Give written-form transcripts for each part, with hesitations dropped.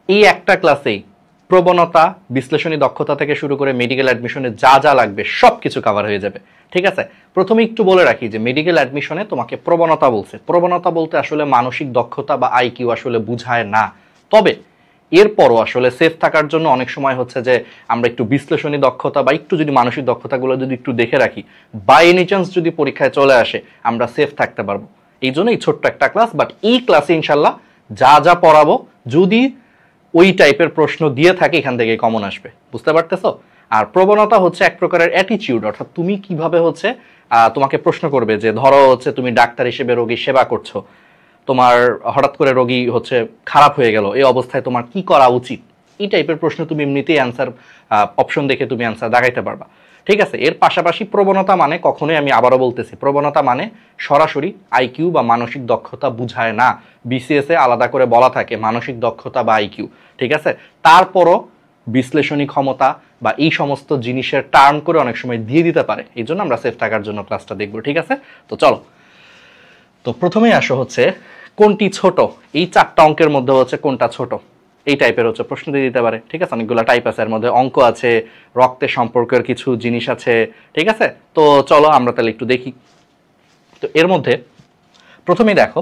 এই একটা ক্লাসেই প্রবণতা, বিশ্লেষণী দক্ষতা থেকে শুরু করে মেডিকেল অ্যাডমিশনে যা যা লাগবে সব কিছু কভার হয়ে যাবে। ঠিক আছে, প্রথমে একটু বলে রাখি যে মেডিকেল অ্যাডমিশনে তোমাকে প্রবণতা বলছে, প্রবণতা বলতে আসলে মানসিক দক্ষতা বা আইকিউ আসলে বুঝায় না। তবে এরপরও আসলে সেফ থাকার জন্য অনেক সময় হচ্ছে যে আমরা একটু বিশ্লেষণী দক্ষতা বা একটু যদি মানসিক দক্ষতাগুলো যদি একটু দেখে রাখি, বাই এনি চান্স যদি পরীক্ষায় চলে আসে আমরা সেফ থাকতে পারবো। এই জন্য এই ছোট্ট একটা ক্লাস, বাট এই ক্লাসে ইনশাল্লাহ যা যা পড়াবো যদি ওই টাইপের প্রশ্ন দিয়ে থাকে এখান থেকে কমন আসবে, বুঝতে পারতেছো? আর প্রবণতা হচ্ছে এক প্রকারের অ্যাটিটিউড, অর্থাৎ তুমি কিভাবে হচ্ছে তোমাকে প্রশ্ন করবে যে ধরো হচ্ছে তুমি ডাক্তার হিসেবে রোগী সেবা করছো, তোমার হঠাৎ করে রোগী হচ্ছে খারাপ হয়ে গেল, এই অবস্থায় তোমার কি করা উচিত, এই টাইপের প্রশ্ন তুমি এমনিতেই অ্যান্সার অপশন দেখে তুমি অ্যান্সার দেখাইতে পারবা। ঠিক আছে, এর পাশাপাশি প্রবণতা মানে কখনোই, আমি আবারও বলতেছি, প্রবণতা মানে সরাসরি আইকিউ বা মানসিক দক্ষতা বুঝায় না। বিসিএস এ আলাদা করে বলা থাকে মানসিক দক্ষতা বা আইকিউ। ঠিক আছে, তারপরও বিশ্লেষণী ক্ষমতা বা এই সমস্ত জিনিসের টার্ম করে অনেক সময় দিয়ে দিতে পারে, এই জন্য আমরা সেফ থাকার জন্য ক্লাসটা দেখবো। ঠিক আছে, তো চলো, তো প্রথমেই আসো হচ্ছে কোনটি ছোট, এই চারটা অঙ্কের মধ্যে হচ্ছে কোনটা ছোট, এই টাইপের হচ্ছে প্রশ্ন দিয়ে দিতে পারে। ঠিক আছে, অনেকগুলো টাইপ আছে, এর মধ্যে অঙ্ক আছে, রক্তের সম্পর্কের কিছু জিনিস আছে। ঠিক আছে, তো চলো আমরা তাহলে একটু দেখি। তো এর মধ্যে প্রথমেই দেখো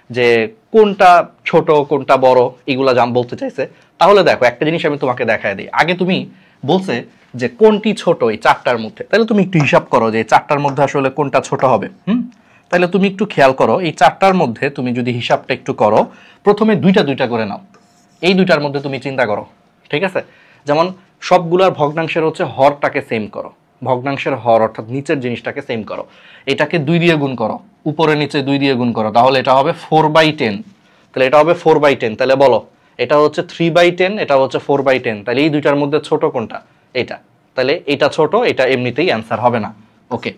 যে কোনটা ছোট কোনটা বড় এগুলা বলতে চাইছে। তাহলে দেখো একটা জিনিস আমি তোমাকে দেখায় দিই। আগে তুমি বলছে যে কোনটি ছোট এই চারটার মধ্যে, তাহলে তুমি একটু হিসাব করো যে চারটার মধ্যে আসলে কোনটা ছোট হবে। তাহলে তুমি একটু খেয়াল করো, এই চারটার মধ্যে তুমি যদি হিসাবটা একটু করো, প্রথমে দুইটা দুইটা করে নাও, এই দুইটার মধ্যে তুমি চিন্তা করো। ঠিক আছে, যেমন সবগুলার ভগ্নাংশের হচ্ছে হরটাকে সেম করো, ভগ্নাংশের হর অর্থাৎ নিচের জিনিসটাকে সেম করো, এটাকে 2 দিয়ে গুণ করো, উপরে নিচে 2 দিয়ে গুণ করো, তাহলে এটা হবে 4/10। তাহলে এটা হবে 4/10। তাহলে বলো এটা হচ্ছে 3/10, এটা হচ্ছে 4/10, তাহলে এই দুইটার মধ্যে ছোট কোনটা? এটা। তাহলে এটা ছোট, এটা এমনিতেই অ্যান্সার হবে না। ওকে,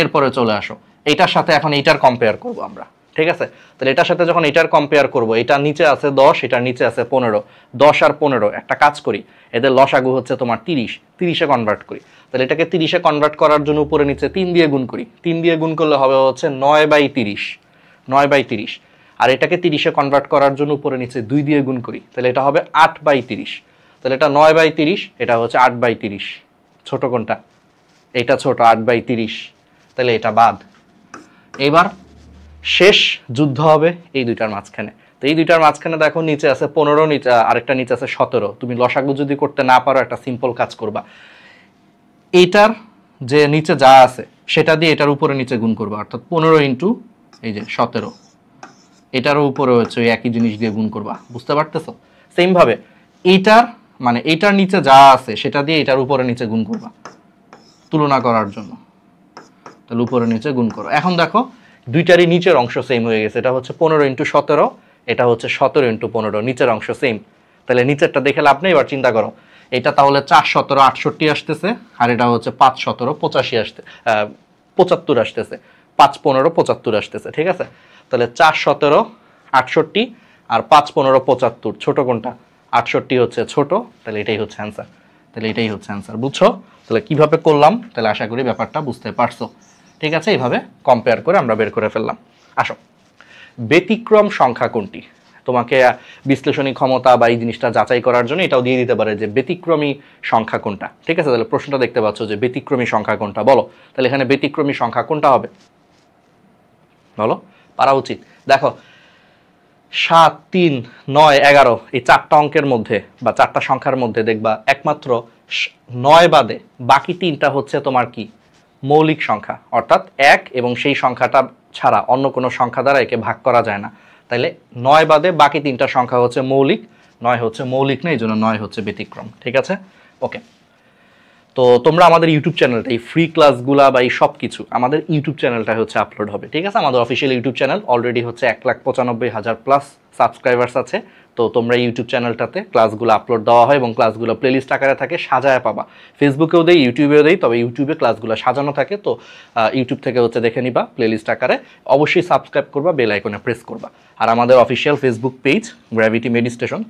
এরপরে চলে আসো, এটার সাথে এখন এইটার কম্পেয়ার করব আমরা। ঠিক আছে, তাহলে এটার সাথে যখন এটার কম্পেয়ার করব, এটা নিচে আছে 10, এটার নিচে আছে 15, 10 আর 15 একটা কাজ করি, এদের লসাগু হচ্ছে তোমার 30, 30-এ কনভার্ট করি। তাহলে এটাকে 30-এ কনভার্ট করার জন্য উপরে নিচে 3 দিয়ে গুণ করি, 3 দিয়ে গুণ করলে হবে হচ্ছে 9/30, 9/30। আর এটাকে 30-এ কনভার্ট করার জন্য উপরে নিচে 2 দিয়ে গুণ করি, তাহলে এটা হবে 8/30। তাহলে এটা 9/30, এটা হচ্ছে 8/30। ছোট কোনটা? এটা ছোট, 8/30, তাহলে এটা বাদ। এবার শেষ যুদ্ধ হবে এই দুইটার মাঝখানে। তো এই দুইটার মাঝখানে দেখো নিচে আছে 15, নিচে আরেকটা নিচে আছে 17। তুমি লসাগু যদি করতে না পারো একটা সিম্পল কাজ করবা, এইটার যে নিচে যা আছে সেটা দিয়ে এটার উপরে নিচে গুণ করবা, অর্থাৎ 15 ইন্টু এই যে 17, এটারও উপরে হচ্ছে ওই একই জিনিস দিয়ে গুণ করবা। বুঝতে পারতেছো? সেম ভাবে এইটার মানে এইটার নিচে যা আছে সেটা দিয়ে এটার উপরে নিচে গুণ করবা তুলনা করার জন্য, তাহলে উপরে নিচে গুণ করো। এখন দেখো দুইটারই নিচের অংশ সেম হয়ে গেছে, এটা হচ্ছে 15 ইন্টু 17, এটা হচ্ছে 17 ইন্টু 15, নিচের অংশ সেম। তাহলে নিচেরটা দেখে লাভ নেই, এবার চিন্তা করো, এটা তাহলে 4 17 68 আসতেছে, আর এটা হচ্ছে 5 17 85 আসতে 75 আসতেছে, 5 15 75 আসতেছে। ঠিক আছে, তাহলে 4 17 68 আর 5 15 75, ছোট কোনটা? 68 হচ্ছে ছোট, তাহলে এটাই হচ্ছে অ্যান্সার। তাহলে এটাই হচ্ছে অ্যান্সার, বুঝছো? তাহলে কিভাবে করলাম, তাহলে আশা করি ব্যাপারটা বুঝতে পারছো। ঠিক আছে, এইভাবে কম্পেয়ার করে আমরা বের করে ফেললাম। আসো, ব্যতিক্রম সংখ্যা কোনটি? তোমাকে বিশ্লেষণী ক্ষমতা বা এই জিনিসটা যাচাই করার জন্য এটাও দিয়ে দিতে পারে যে ব্যতিক্রমী সংখ্যা কোনটা। ঠিক আছে, তাহলে প্রশ্নটা দেখতে পাচ্ছ যে ব্যতিক্রমী সংখ্যা কোনটা, বলো। তাহলে এখানে ব্যতিক্রমী সংখ্যা কোনটা হবে বলো, পারা উচিত। দেখো 7 3 9 11 এই চারটা অঙ্কের মধ্যে বা চারটা সংখ্যার মধ্যে দেখবা একমাত্র 9 বাদে বাকি 3টা হচ্ছে তোমার কি? মৌলিক সংখ্যা, অর্থাৎ 1 এবং সেই সংখ্যাটা ছাড়া অন্য কোনো সংখ্যা দ্বারা একে ভাগ করা যায় না। তাইলে 9 বাদে বাকি 3টা সংখ্যা হচ্ছে মৌলিক, 9 হচ্ছে মৌলিক না, এই জন্য 9 হচ্ছে ব্যতিক্রম। ঠিক আছে, ওকে। তো তোমরা আমাদের ইউটিউব চ্যানেলটা এই ফ্রি ক্লাসগুলা বা এই সব কিছু আমাদের ইউটিউব চ্যানেলটা হচ্ছে আপলোড হবে। ঠিক আছে, আমাদের অফিসিয়াল ইউটিউব চ্যানেল অলরেডি হচ্ছে 1,95,000 প্লাস সাবস্ক্রাইবার্স আছে। তো তোমরা ইউটিউব চ্যানেলটাতে ক্লাসগুলো আপলোড দেওয়া হয় এবং ক্লাসগুলো প্লেলিস্ট আকারে থাকে, সাজায় পাবা। ফেসবুকেও দেই, ইউটিউবেও দেই, তবে ইউটিউবে ক্লাসগুলো সাজানো থাকে। তো ইউটিউব থেকে হচ্ছে দেখে নিবা প্লেলিস্ট আকারে। অবশ্যই সাবস্ক্রাইব করবা, বেল আইকনে প্রেস করবা। আর আমাদের official Facebook page gravity meditation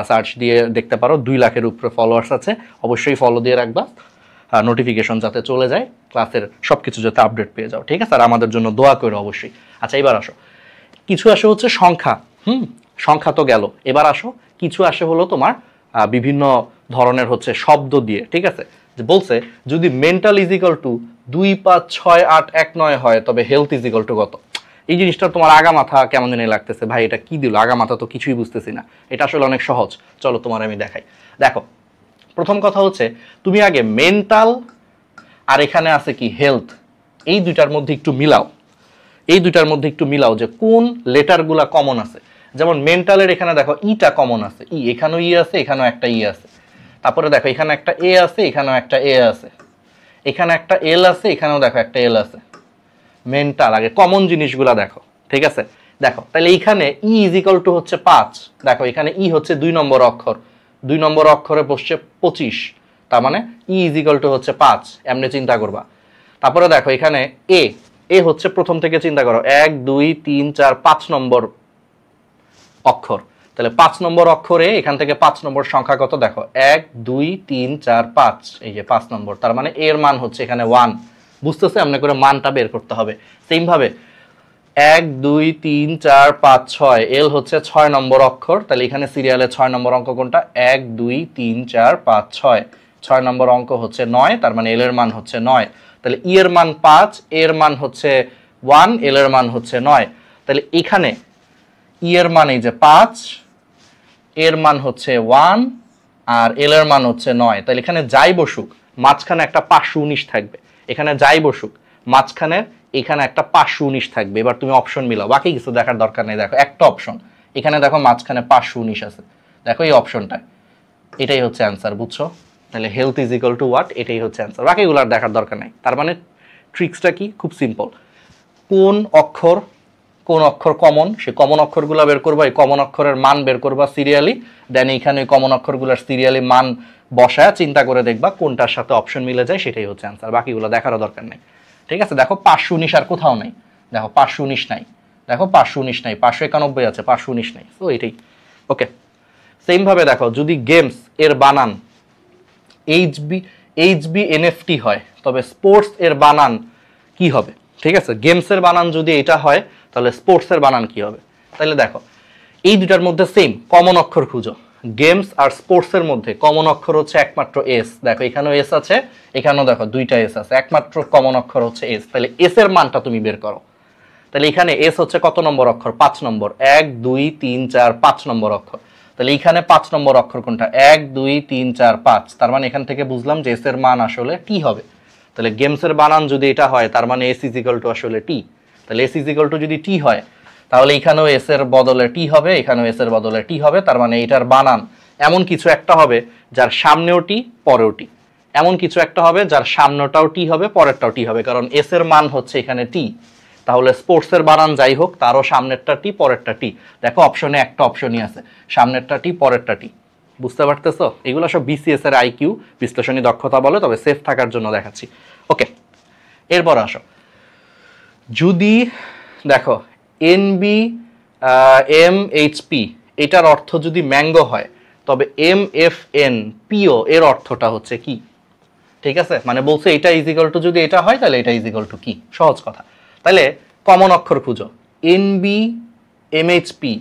search দিয়ে দেখতে পারো, 2 লাখের উপরে ফলোয়ার্স আছে। অবশ্যই ফলো দিয়ে রাখবা, নোটিফিকেশন যাতে চলে যায়, ক্লাসের সব কিছু যাতে আপডেট পেয়ে যাও। ঠিক আছে, আর আমাদের জন্য দোয়া করো অবশ্যই। আচ্ছা, এবার আসো কিছু আসো হচ্ছে সংখ্যা। সংখ্যা তো গেল, এবার আসো কিছু আসে হলো তোমার বিভিন্ন ধরনের হচ্ছে শব্দ দিয়ে, ঠিক আছে? যে বলছে যদি মেন্টাল ইজ ইকুয়াল টু 2 5 6 8 1 9 হয় তবে হেলথ ইজ ইকুয়াল টু কত? এই জিনিসটা তোমার আগা মাথা কেমন জানি লাগতেছে, ভাই এটা কি দিল, আগা মাথা তো কিছুই বুঝতেছি না। এটা আসলে অনেক সহজ, চলো তোমার আমি দেখাই। দেখো, প্রথম কথা হচ্ছে তুমি আগে মেন্টাল আর এখানে আছে কি হেলথ, এই দুইটার মধ্যে একটু মিলাও, এই দুইটার মধ্যে একটু মিলাও যে কোন লেটারগুলা কমন আছে। যেমন মেন্টালের এখানে দেখো ইটা কমন আছে, ই এখানেও ই আছে, এখানেও একটা ই আছে। তারপরে দেখো এখানে একটা এ আছে, এখানেও একটা এ আছে, এখানে একটা এল আছে, এখানেও দেখো একটা এল আছে। মেন্টাল আগে কমন জিনিসগুলা দেখো, ঠিক আছে? দেখো তাহলে এইখানে ই ইজ ইকুয়াল টু হচ্ছে 5, দেখো এখানে ই হচ্ছে 2 নম্বর অক্ষর, 2 নম্বর অক্ষরে বসছে 25, তার মানে ই ইজ ইকুয়াল টু হচ্ছে 5, এমনি চিন্তা করবা। তারপরে দেখো এখানে এ, এ হচ্ছে প্রথম থেকে চিন্তা করো 1 2 3 4 5 নম্বর অক্ষর, তাহলে 5 নম্বর অক্ষরে এখান থেকে 5 নম্বর সংখ্যা কত দেখো 1 2 3 4 5, এই যে 5 নম্বর, তার মানে এর মান হচ্ছে এখানে 1। বুঝতেছে? এমনি করে মানটা বের করতে হবে। সেম ভাবে 1 2 3 4 5 6, এল হচ্ছে 6 নম্বর অক্ষর, তাহলে এখানে সিরিয়ালে 6 নম্বর অঙ্ক কোনটা 1 2 3 4 5 6, 6 নম্বর অঙ্ক হচ্ছে 9, তার মানে এল এর মান হচ্ছে 9। তাহলে ই এর মান 5, এর মান হচ্ছে 1, এল এর মান হচ্ছে 9। তাহলে এখানে ই এর মান এই যে 5, এর মান হচ্ছে 1 আর এল এর মান হচ্ছে 9। তাহলে এখানে যাই বসুক মাঝখানে একটা 519 থাকবে, এখানে যাই বসুক মাঝখানে এখানে একটা 519 থাকবে। এবার তুমি অপশন মিলাও, বাকি কিছু দেখার দরকার নেই। দেখো একটা অপশন এখানে, দেখো মাঝখানে 519 আছে, দেখো এই অপশনটা, এটাই হচ্ছে অ্যান্সার। বুঝছো? তাহলে health is equal to what, এটাই হচ্ছে অ্যান্সার, বাকিগুলো আর দেখার দরকার নেই। তার মানে ট্রিক্সটা কি? খুব সিম্পল। কোন অক্ষর কমন, সে কমন অক্ষরগুলো বের করবা, এই কমন অক্ষরের মান বের করবা সিরিয়ালি, দেন এইখানে ওই কমন অক্ষরগুলোর সিরিয়ালি মান বসায় চিন্তা করে দেখবা কোনটার সাথে অপশন মিলে যায়, সেটাই হচ্ছে অ্যান্সার, বাকিগুলো দেখারও দরকার নেই। ঠিক আছে? দেখো 519 আর কোথাও নাই, দেখো 519 নাই, দেখো 519 নাই, 591 আছে, 519 নাই, তো এটাই। ওকে, সেম ভাবে দেখো যদি গেমস এর বানান HBNFT হয় তবে স্পোর্টস এর বানান কি হবে? ঠিক আছে, গেমস এর বানান যদি এটা হয় তাহলে স্পোর্টস এর বানান কি হবে? তাহলে দেখো এই দুটার মধ্যে সেম কমন অক্ষর খুঁজো। গেমস আর স্পোর্টস এর মধ্যে কমন অক্ষর হচ্ছে একমাত্র এস, দেখো এখানেও এস আছে, এখানেও দেখো দুইটা এস আছে, একমাত্র কমন অক্ষর হচ্ছে এস। তাহলে এস এর মানটা তুমি বের করো। তাহলে এখানে এস হচ্ছে কত নম্বর অক্ষর? 5 নম্বর, 1 2 3 4 5 নম্বর অক্ষর। তাহলে এখানে 5 নম্বর অক্ষর কোনটা? 1 2 3 4 5, তার মানে এখান থেকে বুঝলাম যে এস এর মান আসলে টি হবে। তাহলে গেমসের বানান যদি এটা হয় তার মানে এস ইজ ইকুয়াল টু আসলে টি। তাহলে এস ইজ ইকুয়াল টু যদি টি হয় তাহলে এখানেও এস এর বদলে টি হবে, এখানেও এস এর বদলে টি হবে, তার মানে এটার বানান এমন কিছু একটা হবে যার সামনেও টি পরেও টি, এমন কিছু একটা হবে যার সামনেটাও টি হবে পরেরটাও টি হবে, কারণ এস এর মান হচ্ছে এখানে টি। তাহলে স্পোর্টসের বানান যাই হোক তারও সামনেরটা টি পরেরটা টি। দেখো অপশনে একটা অপশনই আছে, সামনেরটা টি পরেরটা টি। বুঝতে পারতেছো? এগুলো সব বিসিএস এর আইকিউ বিশ্লেষণী দক্ষতা বলে, তবে সেফ থাকার জন্য দেখাচ্ছি। ওকে, এরপর আসো, যদি দেখো এনবি এমএইচপি এটার অর্থ যদি ম্যাঙ্গো হয় তবে MFNPO এর অর্থটা হচ্ছে কি? ঠিক আছে, মানে বলছে এটা ইজ ইকুয়াল টু, যদি এটা হয় তাহলে এটা ইজ ইকুয়াল টু কি? সহজ কথা। তাহলে কমন অক্ষর খুঁজো, এনবি এমএইচপি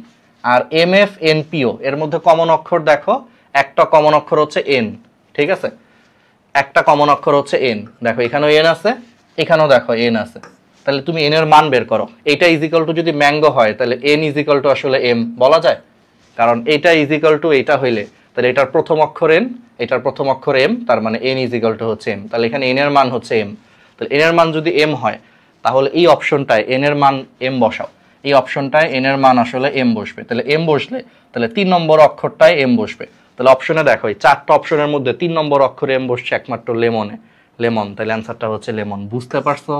আর MFNPO এর মধ্যে কমন অক্ষর দেখো, একটা কমন অক্ষর হচ্ছে এন, ঠিক আছে, একটা কমন অক্ষর হচ্ছে এন, দেখো এখানেও এন আছে, এখানেও দেখো এন আছে। তাহলে তুমি এন এর মান বের করো। এটা ইজ ইকুয়াল টু যদি ম্যাঙ্গো হয় তাহলে এন ইজ ইকুয়াল টু আসলে এম বলা যায়, কারণ এটা ইজ ইকুয়াল টু এটা হইলে তাহলে এটার প্রথম অক্ষর এন, এটার প্রথম অক্ষর এম, তার মানে এন ইজ ইকুয়াল টু হচ্ছে এম। তাহলে এখানে এন এর মান হচ্ছে এম, তাহলে এন এর মান যদি এম হয় তাহলে এই অপশনটায় এন এর মান এম বসাও, এই অপশনটায় এন এর মান আসলে এম বসবে। তাহলে এম বসলে তাহলে 3 নম্বর অক্ষরটায় এম বসবে। তাহলে অপশনে দেখো এই 4টা অপশনের মধ্যে 3 নম্বর অক্ষরে এম বসছে একমাত্র লেমনে, লেমন, তাহলে অ্যান্সারটা হচ্ছে লেমন। বুঝতে পারছো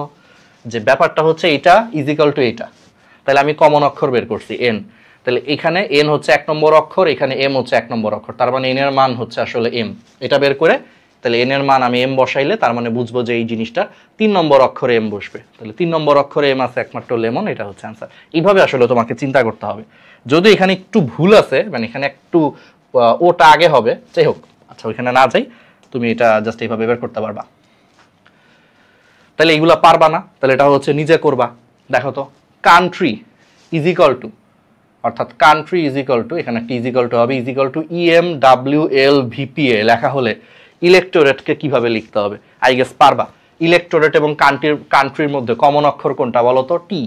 যে ব্যাপারটা হচ্ছে এটা ইজ ইকুয়াল টু এটা। তাহলে আমি কমন অক্ষর বের করছি এন, তাহলে এখানে এন হচ্ছে 1 নম্বর অক্ষর, এখানে এম হচ্ছে 1 নম্বর অক্ষর, তার মানে এন এর মান হচ্ছে আসলে এম। এটা বের করে তাহলে এন এর মান আমি এম বসাইলে তার মানে বুঝবো যে এই জিনিসটা 3 নম্বর অক্ষরে এম বসবে। তাহলে 3 নম্বর অক্ষরে এম আছে একমাত্র লেমন, এটা হচ্ছে অ্যান্সার। এইভাবে আসলে তোমাকে চিন্তা করতে হবে। যদি এখানে একটু ভুল আছে, মানে এখানে একটু ওটা আগে হবে, যাই হোক, আচ্ছা ওইখানে না যাই, তুমি এটা জাস্ট এইভাবে বের করতে পারবা। তাহলে এইগুলা পারবা না, তাহলে এটা হচ্ছে নিজে করবা। দেখো তো, কান্ট্রি ইজ ইকুয়াল টু অর্থাৎ কান্ট্রি ইজ ইকুয়াল টু, এখানে একটা ইজ ইকুয়াল টু হবে, ইজ ইকুয়াল টু EMWLVPA লেখা হলে ইলেক্টোরেটকে কিভাবে লিখতে হবে? আই গেস পারবা। ইলেক্টোরেট এবং কান্ট্রির মধ্যে কমন অক্ষর কোনটা বলো তো? টি।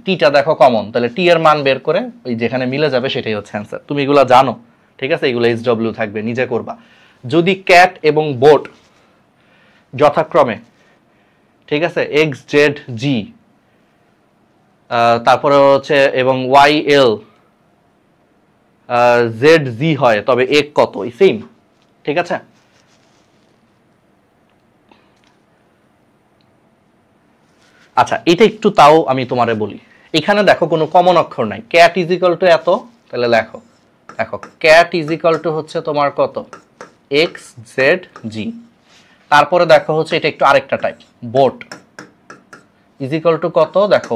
টিটা দেখো কমন, তাহলে টি এর মান বের করে ওই যেখানে মিলে যাবে সেটাই হচ্ছে অ্যান্সার। তুমি এগুলো জানো, ঠিক আছে? এগুলো SW থাকবে, নিজে করবা। যদি ক্যাট এবং বোট যথাক্রমে, ঠিক আছে, XZG, তারপরে হচ্ছে এবং YL ZZ হয়, তবে এক কত? সেম, ঠিক আছে? আচ্ছা, এটা একটু তাও আমি তোমারে বলি। এখানে দেখো কোনো কমন অক্ষর নাই। ক্যাট ইজ ইকুয়াল টু এত, তাহলে দেখো ক্যাট ইজ ইকুয়াল টু হচ্ছে তোমার কত? XZG। তারপরে দেখো হচ্ছে এটা একটু আরেকটা type, BOT is equal to কত? দেখো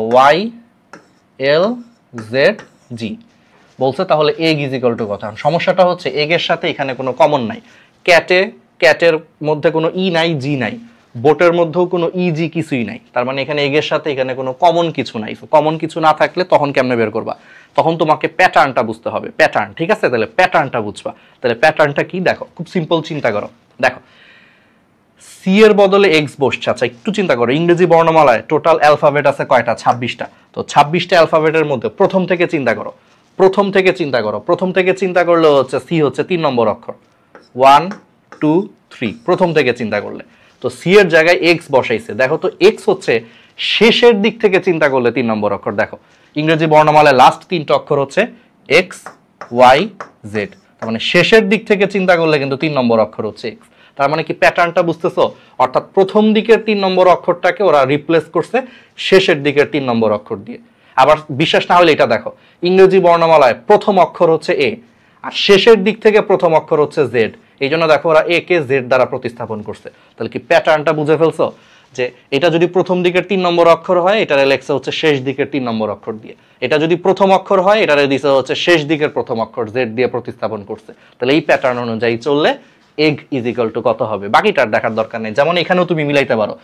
YLZG বলছে, তাহলে এগ ইজ ইকুয়াল টু কত? সমস্যাটা হচ্ছে এগের সাথে এখানে কোনো কমন নাই। ক্যাটের মধ্যে কোনো ই নাই, জি নাই, বোটের মধ্যেও কোনো ইজি কিছুই নাই। তার মানে এখানে এগের সাথে এখানে কোনো কমন কিছু নাই। কমন কিছু না থাকলে তখন কেমনে বের করবা? তখন তোমাকে প্যাটার্নটা বুঝতে হবে, প্যাটার্ন, ঠিক আছে? তাহলে প্যাটার্নটা বুঝবা। তাহলে প্যাটার্নটা কি? দেখো, খুব সিম্পল, চিন্তা করো। দেখো, সি এর বদলে এক্স বসছে। আচ্ছা, একটু চিন্তা করো, ইংরেজি বর্ণমালায় টোটাল অ্যালফাবেট আছে কয়টা? 26টা। তো 26টা অ্যালফাবেটের মধ্যে প্রথম থেকে চিন্তা করো, প্রথম থেকে চিন্তা করলে হচ্ছে সি হচ্ছে 3 নম্বর অক্ষর। 1 2 3 প্রথম থেকে চিন্তা করলে তো সি এর জায়গায় এক্স বসাইছে। দেখো তো এক্স হচ্ছে শেষের দিক থেকে চিন্তা করলে 3 নম্বর অক্ষর। দেখো, ইংরেজি বর্ণমালায় লাস্ট 3টা অক্ষর হচ্ছে এক্স ওয়াই জেড, তার মানে শেষের দিক থেকে চিন্তা করলে কিন্তু 3 নম্বর অক্ষর হচ্ছে এক্স। তার মানে কি প্যাটার্নটা বুঝতেছো? অর্থাৎ প্রথম দিকের 3 নম্বর অক্ষরটাকে ওরা রিপ্লেস করছে শেষের দিকের 3 নম্বর অক্ষর দিয়ে। আবার বিশ্বাস না হলে এটা দেখো, ইংরেজি বর্ণমালায় প্রথম অক্ষর হচ্ছে এ, আর শেষের দিক থেকে প্রথম অক্ষর হচ্ছে জেড। এই জন্য দেখো ওরা এ কে জেড দ্বারা প্রতিস্থাপন করছে। তাহলে কি প্যাটার্নটা বুঝে ফেলছো? যে এটা যদি প্রথম দিকের 3 নম্বর অক্ষর হয়, এটারে লেখছে হচ্ছে শেষ দিকের 3 নম্বর অক্ষর দিয়ে। এটা যদি প্রথম অক্ষর হয়, এটারে দিছে হচ্ছে শেষ দিকের প্রথম অক্ষর জেড দিয়ে প্রতিস্থাপন করছে। তাহলে এই প্যাটার্ন অনুযায়ী চললে এগ ইজ ইকুয়াল টু কত হবে? বাকিটার দেখার দরকার নেই। যেমন এখানেও তুমি মিলাইতে পারো,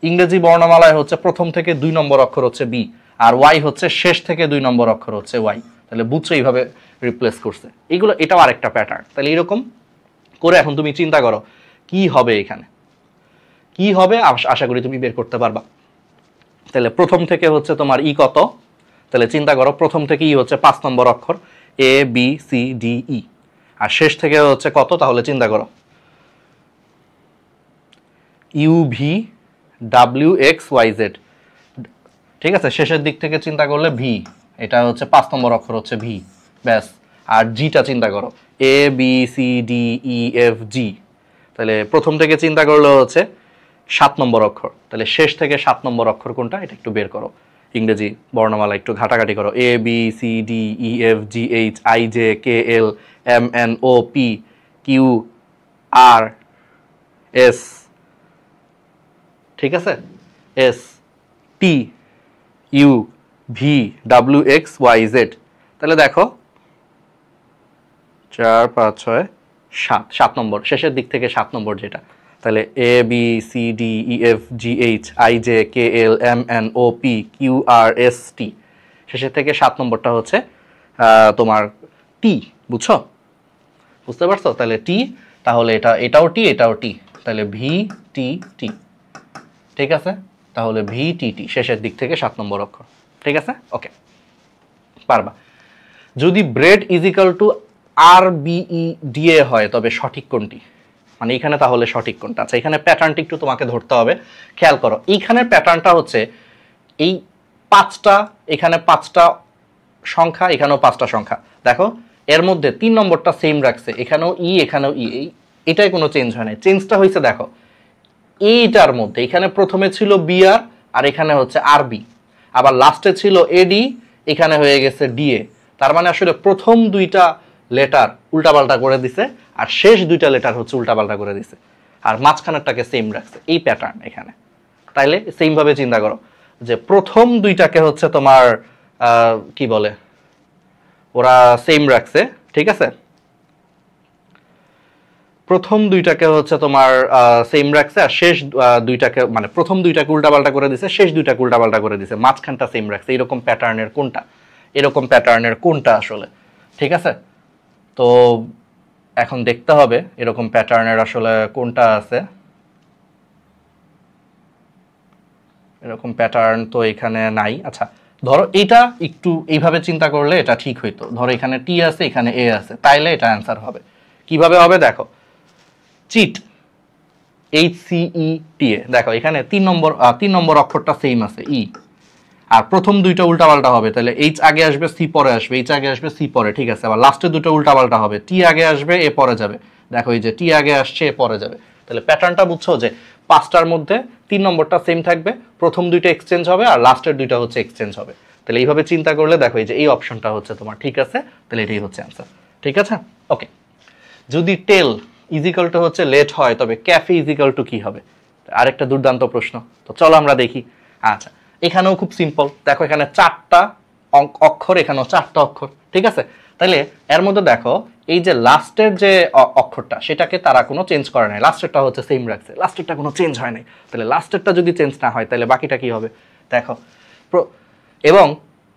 ইংরেজি বর্ণমালায় হচ্ছে প্রথম থেকে 2 নম্বর অক্ষর হচ্ছে বি, আর ওয়াই হচ্ছে শেষ থেকে 2 নম্বর অক্ষর হচ্ছে ওয়াই। তাহলে বুঝছো এইভাবে রিপ্লেস করছে। এইগুলো, এটাও আরেকটা প্যাটার্ন। তাহলে এরকম করে এখন তুমি চিন্তা করো কি হবে এখানে, কি হবে, আশা করি তুমি বের করতে পারবা। তাহলে প্রথম থেকে হচ্ছে তোমার ই কত? তাহলে চিন্তা করো, প্রথম থেকে ই হচ্ছে 5 নম্বর অক্ষর, A B C D E, আর শেষ থেকে হচ্ছে কত? তাহলে চিন্তা করো, U V W X Y Z, ঠিক আছে? শেষের দিক থেকে চিন্তা করলে ভি, এটা হচ্ছে 5 নম্বর অক্ষর হচ্ছে ভি, ব্যাস। আর জিটা চিন্তা করো, A B C D E F G, তাহলে প্রথম থেকে চিন্তা করলে হচ্ছে 7 নম্বর অক্ষর। তাহলে শেষ থেকে 7 নম্বর অক্ষর কোনটা? এটা একটু বের করো, ইংরেজি বর্ণমালা একটু ঘাটাঘাটি করো। A B C D E F G H I J K L M N O P Q R S, ঠিক আছে, S T U V W X Y Z. তাহলে দেখো 4 5 6 7, 7 নম্বর, শেষের দিক থেকে 7 নম্বর যেটা। তাহলে A B C D E F G H I J K L M N O P Q R S T, শেষের থেকে 7 নম্বরটা হচ্ছে তোমার টি। বুঝছো? বুঝতে পারছো? তাহলে টি, তাহলে এটাও টি, এটাও টি, তাহলে ভি টি টি, ঠিক আছে? তাহলে ভি টি টি শেষের দিক থেকে 7 নম্বর অক্ষর, ঠিক আছে? ওকে, পারবা। যদি bread is equal to R B E D A হয়, তবে সঠিক কোনটি? মানে এখানে তাহলে সঠিক কোনটা? আচ্ছা, এখানে প্যাটার্নটা একটু তোমাকে ধরতে হবে। খেয়াল করো, এইখানের প্যাটার্নটা হচ্ছে এই 5টা, এখানে 5টা সংখ্যা, এখানেও 5টা সংখ্যা। দেখো, এর মধ্যে 3 নম্বরটা সেম রাখছে, এখানেও ই, এখানেও ই, এটাই কোনো চেঞ্জ হয় না। চেঞ্জটা হয়েছে দেখো এইটার মধ্যে, এখানে প্রথমে ছিল বিআর আর এখানে হচ্ছে আরবি, আবার লাস্টে ছিল এডি, এখানে হয়ে গেছে ডিএ। তার মানে আসলে প্রথম 2টা লেটার উল্টাপাল্টা করে দিছে, আর শেষ 2টা লেটার হচ্ছে উল্টাপাল্টা করে দিছে, আর মাঝখানেরটাকে সেম রাখছে। এই প্যাটার্ন এখানে। তাইলে সেম ভাবে চিন্তা করো যে প্রথম 2টাকে হচ্ছে তোমার কি বলে, ওরা সেম রাখছে, ঠিক আছে? প্রথম 2টাকে হচ্ছে তোমার সেম রাখছে, আর শেষ 2টাকে, মানে প্রথম 2টাকে উল্টাপাল্টা করে দিছে, শেষ 2টাকে উল্টাপাল্টা করে দিছে, মাঝখানটা সেম রাখছে। এরকম প্যাটার্নের কোনটা? এরকম প্যাটার্নের কোনটা আসলে, ঠিক আছে? তো এখন দেখতে হবে এরকম প্যাটার্নের আসলে কোনটা আছে। এরকম প্যাটার্ন তো এখানে নাই। আচ্ছা, ধরো এটা একটু এইভাবে চিন্তা করলে এটা ঠিক হইতো। ধরো এখানে টি আছে, এখানে এ আছে, তাইলে এটা অ্যান্সার হবে। কিভাবে হবে দেখো, চিট HCETA, দেখো এখানে 3 নম্বর অক্ষরটা সেম আছে ই, আর প্রথম দুইটা উল্টাপাল্টা হবে, তাহলে এইচ আগে আসবে সি পরে আসবে, এইচ আগে আসবে সি পরে, ঠিক আছে? আবার লাস্টে দুটো উল্টাপাল্টা হবে, টি আগে আসবে এ পরে যাবে। দেখো এই যে টি আগে আসছে এ পরে যাবে, তাহলে প্যাটার্নটা বুঝছো যে 5টার মধ্যে 3 নম্বরটা সেম থাকবে, প্রথম দুইটা এক্সচেঞ্জ হবে আর লাস্টের দুইটা হচ্ছে এক্সচেঞ্জ হবে। তাহলে এইভাবে চিন্তা করলে দেখো এই যে এই অপশনটা হচ্ছে তোমার ঠিক আছে, তাহলে এটাই হচ্ছে অ্যান্সার, ঠিক আছে? ওকে, যদি টেল ইজিক্যাল টু হচ্ছে লেট হয়, তবে ক্যাফে ইজিক্যাল টু কি হবে? আরেকটা দুর্দান্ত প্রশ্ন, তো চলো আমরা দেখি। আচ্ছা, এখানেও খুব সিম্পল, দেখো এখানে 4টা অক্ষর, এখানেও 4টা অক্ষর, ঠিক আছে? তাহলে এর মধ্যে দেখো এই যে লাস্টের যে অক্ষরটা, সেটাকে তারা কোনো চেঞ্জ করে নাই, লাস্টেরটা হচ্ছে সেম রাখছে, লাস্টেরটা কোনো চেঞ্জ হয় নাই। তাহলে লাস্টেরটা যদি চেঞ্জ না হয়, তাহলে বাকিটা কি হবে? দেখো, এবং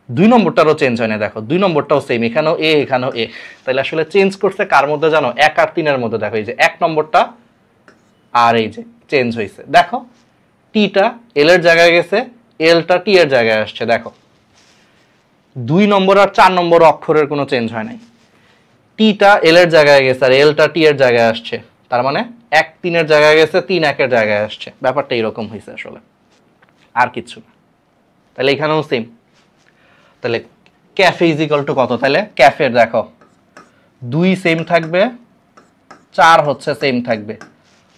2 নম্বরটারও চেঞ্জ হয় না, দেখো 2 নম্বরটাও সেম, এখানেও এ এখানেও এ। তাহলে আসলে চেঞ্জ করছে কার মধ্যে জানো? 1 আর 3 এর মধ্যে। দেখো এই যে 1 নম্বরটা আর এই যে চেঞ্জ হয়েছে, দেখো টিটা এল এর জায়গায় গেছে, এলটা টি এর জায়গায় আসছে। দেখো 2 নম্বর আর 4 নম্বর অক্ষরের কোনো চেঞ্জ হয় নাই, টিটা এল এর জায়গায় গেছে আর এলটা টি এর জায়গায় আসছে, তার মানে 1 3 এর জায়গায় গেছে, 3 1 এর জায়গায় আসছে। ব্যাপারটা এরকম হয়েছে আসলে, আর কিছু না। তাহলে এখানেও সেম। তাহলে ক্যাফে ইজিক্যাল টু কত? তাহলে ক্যাফের দেখো 2 সেম থাকবে, 4 হচ্ছে সেম থাকবে।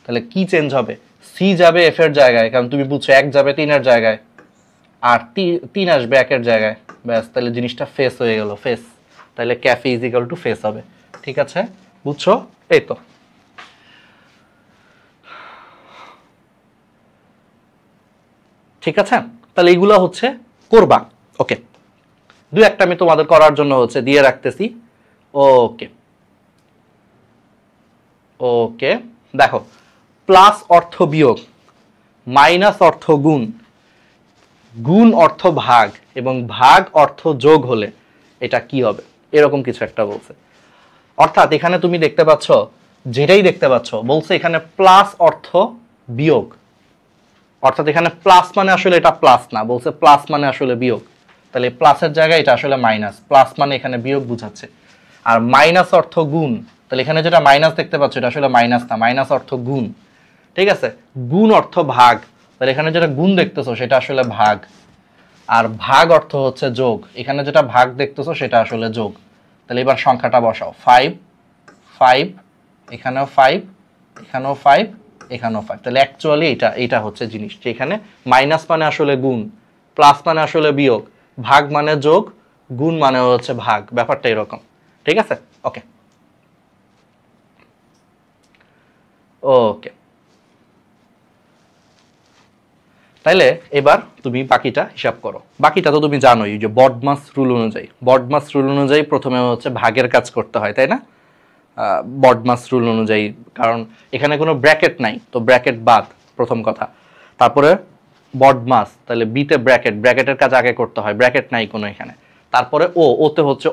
তাহলে কি চেঞ্জ হবে? সি যাবে এফ এর জায়গায়, কারণ তুমি বুঝছো 1 যাবে 3 এর জায়গায় আর 3 আসবে 1 এর জায়গায়, ব্যাস। তাহলে জিনিসটা ফেস হয়ে গেল, ফেস। তাহলে ক্যাফে ইজিক্যাল টু ফেস হবে, ঠিক আছে? বুঝছো? এই তো। ঠিক আছে, তাহলে এইগুলো হচ্ছে করবা। ওকে, 2-1টা আমি তোমাদের করার জন্য হচ্ছে দিয়ে রাখতেছি। ওকে ওকে, দেখো প্লাস অর্থ বিয়োগ, মাইনাস অর্থ গুণ, গুণ অর্থ ভাগ এবং ভাগ অর্থ যোগ হলে এটা কি হবে? এরকম কিছু একটা বলছে। অর্থাৎ এখানে তুমি দেখতে পাচ্ছ, যেটাই দেখতে পাচ্ছ বলছে এখানে প্লাস অর্থ বিয়োগ, অর্থাৎ এখানে প্লাস মানে আসলে এটা প্লাস না, বলছে প্লাস মানে আসলে বিয়োগ। তাহলে প্লাসের জায়গায় এটা আসলে মাইনাস, প্লাস মানে এখানে বিয়োগ বুঝাচ্ছে। আর মাইনাস অর্থ গুণ, তাহলে এখানে যেটা মাইনাস দেখতে পাচ্ছ এটা আসলে মাইনাস না, মাইনাস অর্থ গুণ, ঠিক আছে? গুণ অর্থ ভাগ, তাহলে এখানে যেটা গুণ দেখতেছো সেটা আসলে ভাগ, আর ভাগ অর্থ হচ্ছে যোগ, এখানে যেটা ভাগ দেখতেছো সেটা আসলে যোগ। তাহলে এবার সংখ্যাটা বসাও, 5 5, এখানেও 5, এখানেও 5, এখানেও 5। তাহলে অ্যাকচুয়ালি এটা হচ্ছে জিনিস, যে এখানে মাইনাস মানে আসলে গুণ, প্লাস মানে আসলে বিয়োগ, ভাগ মানে যোগ, গুণ মানে হচ্ছে ভাগ। ব্যাপারটা এরকম, ঠিক আছে? ওকে ওকে, তাইলে এবার তুমি বাকিটা হিসাব করো। বাকিটা তো তুমি জানোই, যে বডমাস রুল অনুযায়ী, বডমাস রুল অনুযায়ী প্রথমে হচ্ছে ভাগের কাজ করতে হয়, তাই না? বডমাস রুল অনুযায়ী, কারণ এখানে কোনো ব্র্যাকেট নাই, তো ব্র্যাকেট বাদ প্রথম কথা। তারপরে বডমাস, তাহলে বিতে ব্র্যাকেট, ব্র্যাকেটের কাজ আগে করতে হয়, ব্র্যাকেট নাই কোনো এখানে। তারপরে ওতে হচ্ছে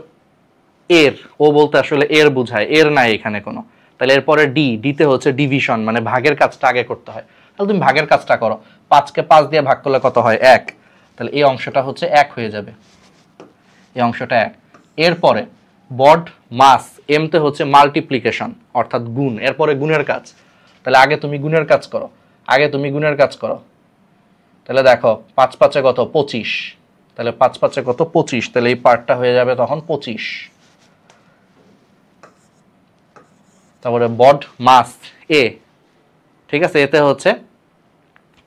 এর, ও বলতে আসলে এর বুঝায়, এর নাই এখানে কোনো। তাহলে এরপরে ডিতে হচ্ছে ডিভিশন, মানে ভাগের কাজটা আগে করতে হয়। তাহলে তুমি ভাগের কাজটা করো, 5কে 5 দিয়ে ভাগ করলে কত হয়? 1। তাহলে এই অংশটা হচ্ছে 1 হয়ে যাবে, এই অংশটা 1। এরপরে বড মাস, এমতে হচ্ছে মাল্টিপ্লিকেশন অর্থাৎ গুণ, এরপরে গুণের কাজ। তাহলে আগে তুমি গুণের কাজ করো, আগে তুমি গুণের কাজ করো। তাহলে দেখো 5 5 কত? 25। তাহলে 5 5 কত? 25। তাহলে এই পার্টটা হয়ে যাবে তখন 25। তারপরে বড মাস এ, ঠিক আছে? এতে হচ্ছে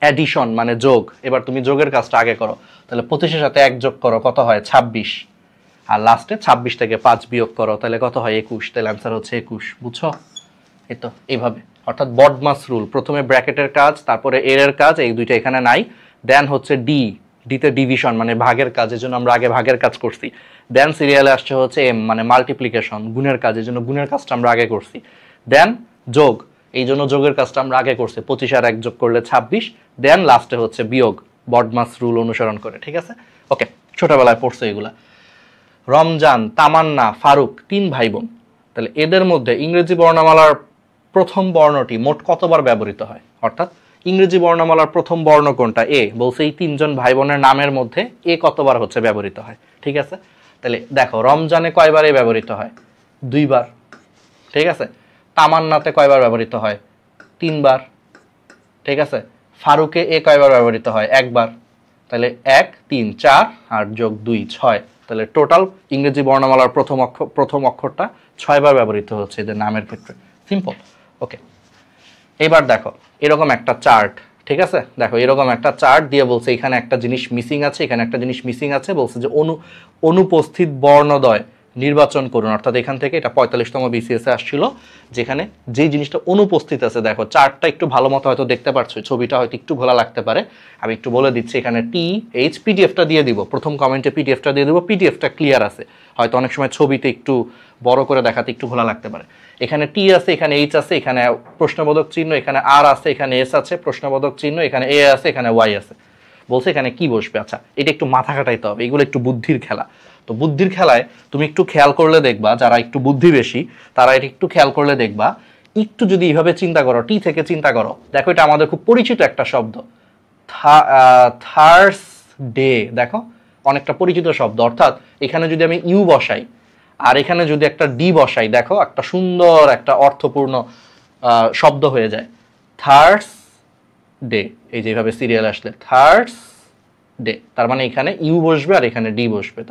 অ্যাডিশন মানে যোগ, এবার তুমি যোগের কাজটা আগে করো। তাহলে 25-এর সাথে 1 যোগ করো, কত হয়? 26। আর লাস্টে 26 থেকে 5 বিয়োগ করো, তাহলে কত হয়? 21। তাহলে অ্যান্সার হচ্ছে 21। বুঝছো? এই তো এইভাবে, অর্থাৎ বডমাস রুল, প্রথমে ব্র্যাকেটের কাজ, তারপরে এর কাজ, এই দুইটা এখানে নাই। দেন হচ্ছে ডিতে ডিভিশন মানে ভাগের কাজ, এর জন্য আমরা আগে ভাগের কাজ করছি। দেন সিরিয়ালে আসছে হচ্ছে এম মানে মাল্টিপ্লিকেশন, গুণের কাজ, এর জন্য গুণের কাজটা আমরা আগে করছি। দেন যোগ, এই জন্য যোগের কাজটা আমরা আগে করছি, 25 আর 1 যোগ করলে 26। দেন লাস্টে হচ্ছে বিয়োগ, বডমাস রুল অনুসরণ করে, ঠিক আছে? ওকে, ছোটবেলায় পড়ছো এগুলা। রমজান, তামান্না, ফারুক 3 ভাই বোন। তাহলে এদের মধ্যে ইংরেজি বর্ণমালার প্রথম বর্ণটি মোট কতবার ব্যবহৃত হয়? অর্থাৎ ইংরেজি বর্ণমালার প্রথম বর্ণ কোনটা? এ। বলছে এই 3 জন ভাই বোনের নামের মধ্যে এ কতবার হচ্ছে ব্যবহৃত হয়। ঠিক আছে, তাহলে দেখো রমজানে কয়বারে ব্যবহৃত হয়? 2 বার। ঠিক আছে, তামান্নাতে কয়বার ব্যবহৃত হয়? 3 বার। ঠিক আছে, ফারুকে এ কয়বার ব্যবহৃত হয়? 1 বার। তাহলে 1 3 4 আর যোগ 2 6। তাহলে টোটাল ইংরেজি বর্ণমালার প্রথম অক্ষরটা 6 বার ব্যবহৃত হচ্ছে এদের নামের ক্ষেত্রে। সিম্পল। ওকে, এবার দেখো এরকম একটা চার্ট। ঠিক আছে, দেখো এরকম একটা চার্ট দিয়ে বলছে এখানে একটা জিনিস মিসিং আছে, এখানে একটা জিনিস মিসিং আছে। বলছে যে অনুপস্থিত বর্ণদ্বয় নির্বাচন করুন। অর্থাৎ এখান থেকে এটা 45তম বিসিএস এ আসছিল, যেখানে যেই জিনিসটা অনুপস্থিত আছে। দেখো চার্টটা একটু ভালো মতো হয়তো দেখতে পারছো, ছবিটা হয়তো একটু ঘোলা লাগতে পারে। আমি একটু বলে দিচ্ছি, এখানে পিডিএফটা দিয়ে দিব, প্রথম কমেন্টে পিডিএফটা দিয়ে দিব। পিডিএফটা ক্লিয়ার আছে, হয়তো অনেক সময় ছবিতে একটু বড় করে দেখাতে একটু ঘোলা লাগতে পারে। এখানে টি আছে, এখানে এইচ আছে, এখানে প্রশ্নবোধক চিহ্ন, এখানে আর আছে, এখানে এস আছে, প্রশ্নবোধক চিহ্ন, এখানে এ আছে, এখানে ওয়াই আছে। বলছে এখানে কি বসবে। আচ্ছা, এটা একটু মাথা খাটাইতে হবে, এগুলো একটু বুদ্ধির খেলা। তো বুদ্ধির খেলায় তুমি একটু খেয়াল করলে দেখবা, যারা একটু বুদ্ধি বেশি তারা এটা একটু খেয়াল করলে দেখবা, একটু যদি এইভাবে চিন্তা করো, টি থেকে চিন্তা করো, দেখো এটা আমাদের খুব পরিচিত একটা শব্দ, থার্সডে। দেখো অনেকটা পরিচিত শব্দ। অর্থাৎ এখানে যদি আমি ইউ বসাই আর এখানে যদি একটা ডি বসাই, দেখো একটা সুন্দর একটা অর্থপূর্ণ শব্দ হয়ে যায়, থার্সডে। এই যেভাবে সিরিয়াল আসলে থার্সডে, তার মানে এখানে ইউ বসবে আর এখানে ডি বসবে।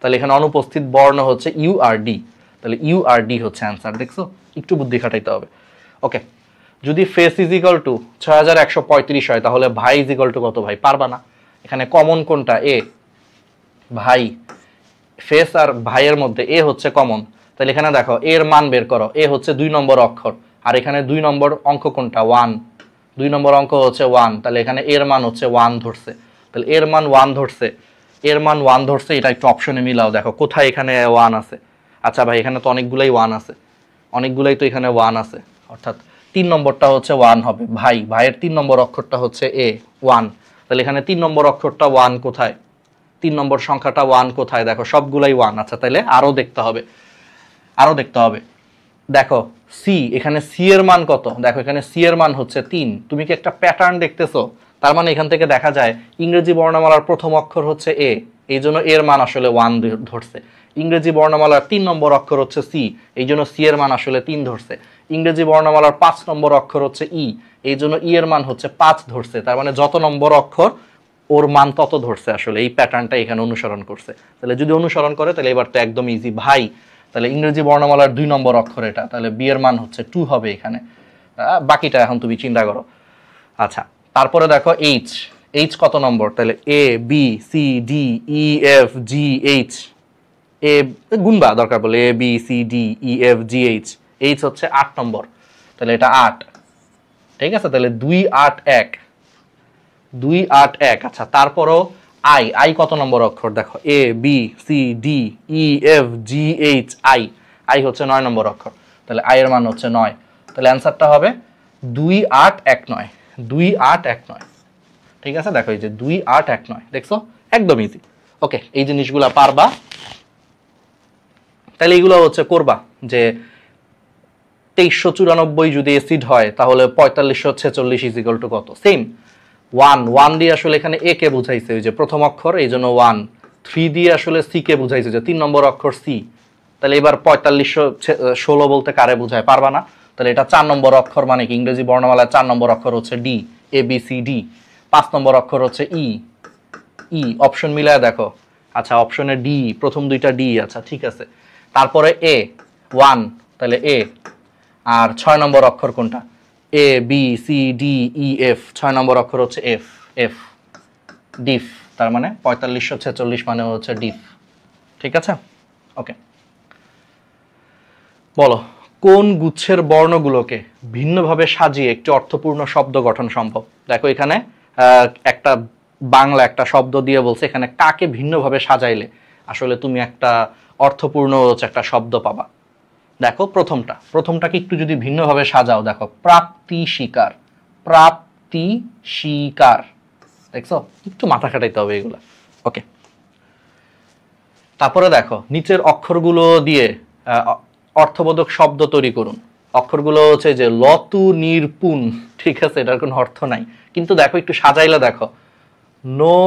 তাহলে এখানে অনুপস্থিত বর্ণ হচ্ছে ইউ আর ডি। তাহলে ইউ আর ডি হচ্ছে অ্যান্সার। দেখছো, একটু বুদ্ধি খাটাইতে হবে। ওকে, যদি ফেস ইজ ইকাল টু 6135 হয়, তাহলে ভাই ইজ ইকাল টু কত? ভাই পারবা না। এখানে কমন কোনটা? এ। ভাই, ফেস আর ভাইয়ের মধ্যে এ হচ্ছে কমন। তাহলে এখানে দেখো এর মান বের করো। এ হচ্ছে 2 নম্বর অক্ষর, আর এখানে 2 নম্বর অঙ্ক কোনটা? 1। 2 নম্বর অঙ্ক হচ্ছে 1। তাহলে এখানে এর মান হচ্ছে 1 ধরছে। তাহলে এর মান 1 ধরছে, এর মান 1 ধরছে। এটা একটু অপশনে মিলাও, দেখো কোথায় এখানে 1 আছে। আচ্ছা ভাই, এখানে তো অনেকগুলাই 1 আছে, অনেকগুলাই তো এখানে 1 আছে। অর্থাৎ 3 নম্বরটা হচ্ছে 1 হবে। ভাইয়ের 3 নম্বর অক্ষরটা হচ্ছে এ, 1। তাহলে এখানে 3 নম্বর অক্ষরটা 1 কোথায়? 3 নম্বর সংখ্যাটা 1 কোথায়? দেখো সবগুলাই 1। আচ্ছা, তাহলে আরো দেখতে হবে। দেখো সি, এখানে সি এর মান কত? দেখো এখানে সি এর মান হচ্ছে 3। তুমি কি একটা প্যাটার্ন দেখতেছো? তার মানে এখান থেকে দেখা যায় ইংরেজি বর্ণমালার প্রথম অক্ষর হচ্ছে এ, এই জন্য এর মান আসলে 1 ধরছে। ইংরেজি বর্ণমালার 3 নম্বর অক্ষর হচ্ছে সি, এই জন্য সি এর মান আসলে 3 ধরছে। ইংরেজি বর্ণমালার 5 নম্বর অক্ষর হচ্ছে ই, এই জন্য ই এর মান হচ্ছে 5 ধরছে। তার মানে যত নম্বর অক্ষর ওর মান তত ধরছে। আসলে এই প্যাটার্নটা এখানে অনুসরণ করছে। তাহলে যদি অনুসরণ করে তাহলে এবার তো একদম ইজি। ভাই, তাহলে ইংরেজি বর্ণমালার 2 নম্বর অক্ষর এটা, তাহলে বি এর মান হচ্ছে 2 হবে এখানে। বাকিটা এখন তুমি চিন্তা করো। আচ্ছা, তারপরে দেখো এইচ কত নম্বর? তাহলে A B C D E F G H. এ গুনবা দরকার বলে, A B C D E F G H. H হচ্ছে 8 নম্বর, তাহলে এটা 8। ঠিক আছে, তাহলে 2 8 1, 2 8 1। আচ্ছা, তারপরও আই কত নম্বর অক্ষর? দেখো A B C D E F G H, I হচ্ছে 9 নম্বর অক্ষর। তাহলে আই এর মান হচ্ছে 9। তাহলে অ্যান্সারটা হবে 2 8 1 9, 2 8 1 9। ঠিক আছে, দেখো এই যে 2 8 1 9, দেখছো একদম ইজি। ওকে, এই জিনিসগুলো পারবা, তাহলে এইগুলো হচ্ছে করবা। যে 2394 যদি এসিড হয় তাহলে 4546 ইজ ইকুয়াল টু কত? সেম 1 দিয়ে আসলে এখানে এ কে বুঝাইছে, ওই যে প্রথম অক্ষর, এই জন্য 1। 3 দিয়ে আসলে সি কে বুঝাইছে, যে 3 নম্বর অক্ষর সি। তাহলে এবার 4516 বলতে কারে বুঝায়? পারবা না। তাহলে এটা 4 নম্বর অক্ষর, মানে কি ইংরেজি বর্ণমালায় 4 নম্বর অক্ষর হচ্ছে ডি, এ বি সি ডি। 5 নম্বর অক্ষর হচ্ছে ই। অপশন মিলায় দেখো। আচ্ছা, অপশনে ডি, প্রথম দুইটা ডি। আচ্ছা ঠিক আছে, তারপরে এ 1, তাহলে এ। আর 6 নম্বর অক্ষর কোনটা? A B C D E F, 6 নম্বর অক্ষর হচ্ছে এফ, ডিফ। তার মানে 4546 মানে হচ্ছে ডিফ। ঠিক আছে, ওকে। বলো, কোন গুচ্ছের বর্ণগুলোকে ভিন্নভাবে সাজিয়ে একটি অর্থপূর্ণ শব্দ গঠন সম্ভব? দেখো এখানে একটা বাংলা একটা শব্দ দিয়ে বলছে, এখানে কাকে ভিন্নভাবে সাজাইলে আসলে তুমি একটা অর্থপূর্ণ একটা শব্দ পাবা। দেখো প্রথমটাকে একটু যদি ভিন্নভাবে সাজাও, দেখো প্রাপ্তি শিকার। দেখছো, একটু মাথা খাটাইতে হবে এগুলা। ওকে, তারপরে দেখো নিচের অক্ষরগুলো দিয়ে অর্থবোধক শব্দ তৈরি করুন। অক্ষরগুলো হচ্ছে যে লতু নির্পুন, ঠিক আছে, এটার কোনো অর্থ নাই, কিন্তু দেখো একটু সাজাইলে দেখো নো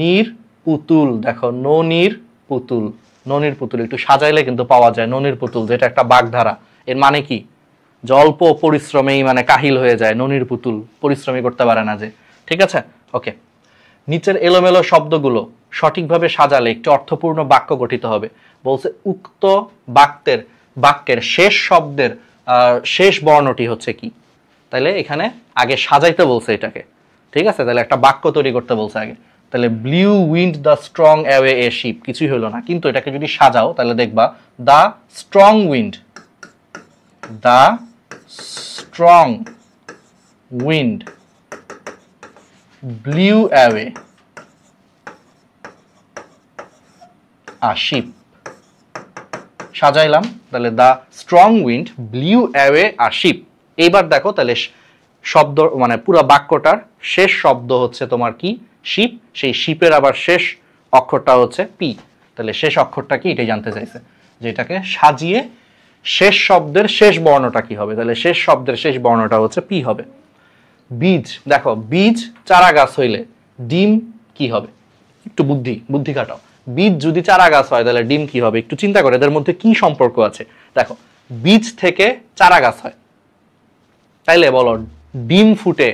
নির পুতুল, দেখো ননির পুতুল, ননির পুতুল একটু সাজাইলে কিন্তু পাওয়া যায় ননির পুতুল, যেটা একটা বাগধারা। এর মানে কি, যে অল্প পরিশ্রমেই মানে কাহিল হয়ে যায়, ননির পুতুল পরিশ্রমই করতে পারে না যে, ঠিক আছে। ওকে, নিচের এলোমেলো শব্দগুলো সঠিকভাবে সাজালে একটি অর্থপূর্ণ বাক্য গঠিত হবে। বলছে উক্ত বাক্যের শেষ শব্দের শেষ বর্ণটি হচ্ছে কি। তাহলে এখানে আগে সাজাইতে বলছে এটাকে, ঠিক আছে। তাহলে একটা বাক্য তৈরি করতে বলছে আগে। তাহলে blew wind the strong away a ship, কিছুই হলো না, কিন্তু এটাকে যদি সাজাও তাহলে দেখবা the strong wind blew away a ship, সাজাইলাম, তাহলে the strong wind blew away a ship. এইবার দেখো তাহলে শব্দ মানে পুরো বাক্যটার শেষ শব্দ হচ্ছে তোমার কি, শিপ, সেই শিপের আবার শেষ অক্ষরটা হচ্ছে পি। তাহলে শেষ অক্ষরটা কি এটাই জানতে চাইছে, যে এটাকে সাজিয়ে শেষ শব্দের শেষ বর্ণটা কি হবে। তাহলে শেষ শব্দের শেষ বর্ণটা হচ্ছে পি হবে। বীজ, দেখো বীজ চারা গাছ হইলে ডিম কি হবে, একটু বুদ্ধি খাটাও। বীজ যদি চারা গাছ হয় তাহলে ডিম কি হবে, একটু চিন্তা করে এদের মধ্যে কি সম্পর্ক আছে। দেখো বীজ থেকে চারা গাছ হয়, তাইলে বলো ডিম ফুটে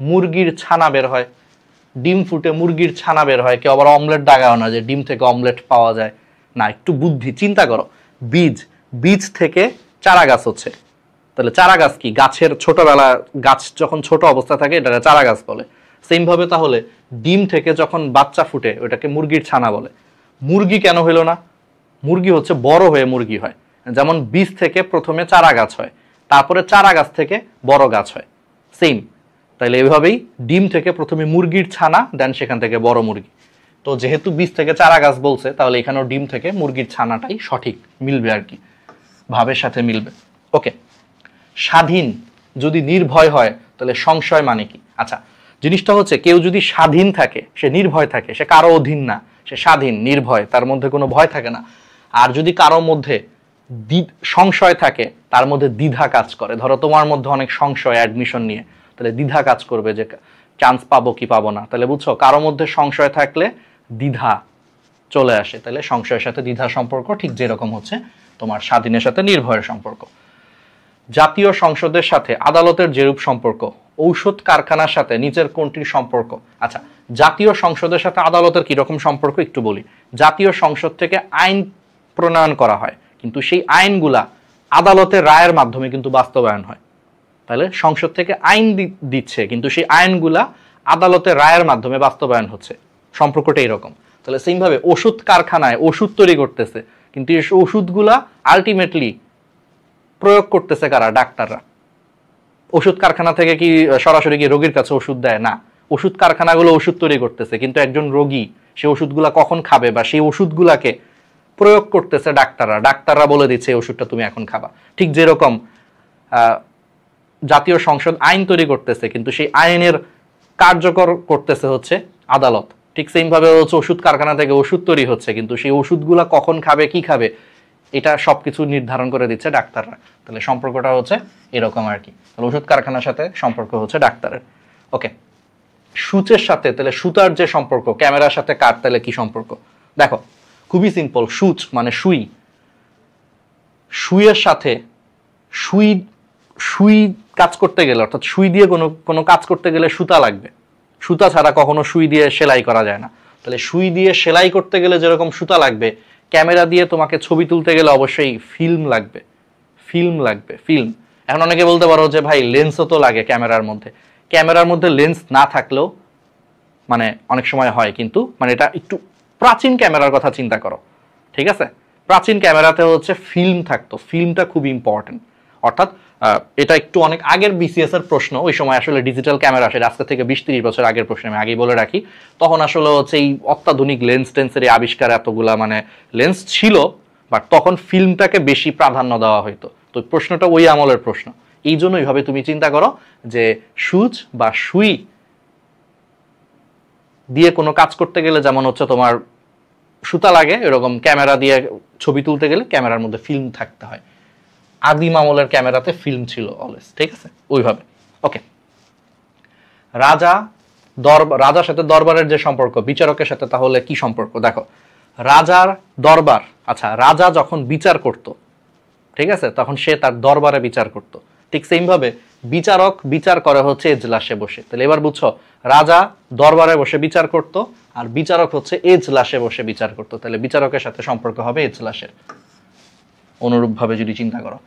মুরগির ছানা বের হয়, ডিম ফুটে মুরগির ছানা বের হয়, কেউ আবার অমলেট দাগাও না যে ডিম থেকে অমলেট পাওয়া যায় না, একটু বুদ্ধি চিন্তা করো। বীজ থেকে চারা গাছ হচ্ছে, তাহলে চারা গাছ কি, গাছের ছোটবেলা, গাছ যখন ছোট অবস্থা থাকে এটা চারা গাছ বলে। সেম ভাবে তাহলে ডিম থেকে যখন বাচ্চা ফুটে ওটাকে মুরগির ছানা বলে। মুরগি কেন হইল না, মুরগি হচ্ছে বড় হয়ে মুরগি হয়, যেমন বীজ থেকে প্রথমে চারা গাছ হয়, তারপরে চারা গাছ থেকে বড় গাছ হয়, সেম। তাহলে এইভাবেই ডিম থেকে প্রথমে মুরগির ছানা, দেন সেখান থেকে বড় মুরগি। তো যেহেতু বীজ থেকে চারা গাছ বলছে, তাহলে এখানেও ডিম থেকে মুরগির ছানাটাই সঠিক মিলবে আর কি, ভাবের সাথে মিলবে। ওকে, স্বাধীন যদি নির্ভয় হয় তাহলে সংশয় মানে কি। আচ্ছা, জিনিসটা হচ্ছে কেউ যদি স্বাধীন থাকে, সে নির্ভয় থাকে, সে কারো অধীন না, সে স্বাধীন নির্ভয়, তার মধ্যে কোনো ভয় থাকে না। আর যদি কারোর মধ্যে সংশয় থাকে, তার মধ্যে দ্বিধা কাজ করে, ধরো তোমার মধ্যে অনেক সংশয় অ্যাডমিশন নিয়ে, তাহলে দ্বিধা কাজ করবে যে চান্স পাবো কি পাবো না। তাহলে বুঝছো, কারোর মধ্যে সংশয় থাকলে দ্বিধা চলে আসে, তাহলে সংশয়ের সাথে দ্বিধা সম্পর্ক ঠিক যেরকম হচ্ছে তোমার স্বাধীনের সাথে নির্ভয়ের সম্পর্ক। জাতীয় সংসদের সাথে আদালতের যেরূপ সম্পর্ক, ঔষধ কারখানার সাথে নিচের কোনটির সম্পর্ক। আচ্ছা, জাতীয় সংসদের সাথে আদালতের কিরকম সম্পর্ক একটু বলি। জাতীয় সংসদ থেকে আইন প্রণয়ন করা হয়, কিন্তু সেই আইনগুলা আদালতের রায়ের মাধ্যমে কিন্তু বাস্তবায়ন হয়। তাহলে সংসদ থেকে আইন দিচ্ছে, কিন্তু সেই আইনগুলা আদালতের রায়ের মাধ্যমে বাস্তবায়ন হচ্ছে, সম্পর্কটা এরকম। তাহলে সেইভাবে ওষুধ কারখানায় ওষুধ তৈরি করতেছে, কিন্তু এই ওষুধগুলা আলটিমেটলি প্রয়োগ করতেছে কারা, ডাক্তাররা। ওষুধ কারখানা থেকে কি সরাসরি কি রোগীর কাছে ওষুধ দেয় না, ওষুধ কারখানাগুলো ওষুধ তৈরি করতেছে, কিন্তু একজন রোগী সেই ওষুধগুলা কখন খাবে বা সেই ওষুধগুলাকে প্রয়োগ করতেছে ডাক্তাররা বলে দিচ্ছে এই ওষুধটা তুমি এখন খাবা। ঠিক যেরকম জাতীয় সংসদ আইন তৈরি করতেছে, কিন্তু সেই আইনের কার্যকর করতেছে হচ্ছে আদালত। ঠিক সেম ভাবে হচ্ছে ওষুধ কারখানা থেকে ওষুধ তৈরি হচ্ছে, কিন্তু সেই ওষুধগুলা কখন খাবে কি খাবে এটা সবকিছু নির্ধারণ করে দিচ্ছে ডাক্তাররা। তাহলে সম্পর্কটা হচ্ছে এরকম আর কি। তাহলে ওষুধ কারখানার সাথে সম্পর্ক হচ্ছে ডাক্তারের। ওকে, সূচের সাথে, তাহলে সুতার যে সম্পর্ক ক্যামেরার সাথে কার, তাহলে কি সম্পর্ক দেখো, খুবই সিম্পল। সূচ মানে সুই, সুইয়ের সাথে সুই কাজ করতে গেলে, অর্থাৎ সুই দিয়ে কোনো কাজ করতে গেলে সুতা লাগবে, সুতা ছাড়া কখনো সুই দিয়ে সেলাই করা যায় না। তাহলে সুই দিয়ে সেলাই করতে গেলে যেরকম সুতা লাগবে, ক্যামেরা দিয়ে তোমাকে ছবি তুলতে গেলে অবশ্যই ফিল্ম লাগবে। এখন অনেকে বলতে পারো যে ভাই লেন্সও তো লাগে ক্যামেরার মধ্যে লেন্স না থাকলেও মানে অনেক সময় হয়, কিন্তু মানে এটা একটু প্রাচীন ক্যামেরার কথা চিন্তা করো, ঠিক আছে। প্রাচীন ক্যামেরাতে হচ্ছে ফিল্ম থাকতো, ফিল্মটা খুব ইম্পর্টেন্ট। অর্থাৎ এটা একটু অনেক আগের বিসিএস এর প্রশ্ন, ওই সময় আসলে ডিজিটাল ক্যামেরা আসে, আজকে থেকে 20-30 বছর আগের প্রশ্ন, আমি আগেই বলে রাখি। তখন আসলে হচ্ছে এই অত্যাধুনিক টেন্সের আবিষ্কার, এতগুলা মানে লেন্স ছিল, বাট তখন ফিল্মটাকে বেশি প্রাধান্য দেওয়া হইতো। তো প্রশ্নটা ওই আমলের প্রশ্ন, এই জন্য এইভাবে তুমি চিন্তা করো যে সূচ বা সুই দিয়ে কোনো কাজ করতে গেলে যেমন হচ্ছে তোমার সুতা লাগে, এরকম ক্যামেরা দিয়ে ছবি তুলতে গেলে ক্যামেরার মধ্যে ফিল্ম থাকতে হয়। আদিম আমলের ক্যামেরাতে ফিল্ম ছিল অলওয়েজ, ঠিক আছে, ওইভাবে। ওকে, রাজার সাথে দরবারের যে সম্পর্ক, বিচারকের সাথে তাহলে কি সম্পর্ক? দেখো, রাজার দরবার, আচ্ছা, রাজা যখন বিচার করত, ঠিক আছে, তখন সে তার দরবারে বিচার করত। ঠিক সেম ভাবে বিচারক বিচার করে হচ্ছে এজলাসে বসে। তাহলে এবার বুঝছো, রাজা দরবারে বসে বিচার করত, আর বিচারক হচ্ছে এজলাসে বসে বিচার করত। তাহলে বিচারকের সাথে সম্পর্ক হবে এজলাসের। অনুরূপভাবে যদি চিন্তা করো,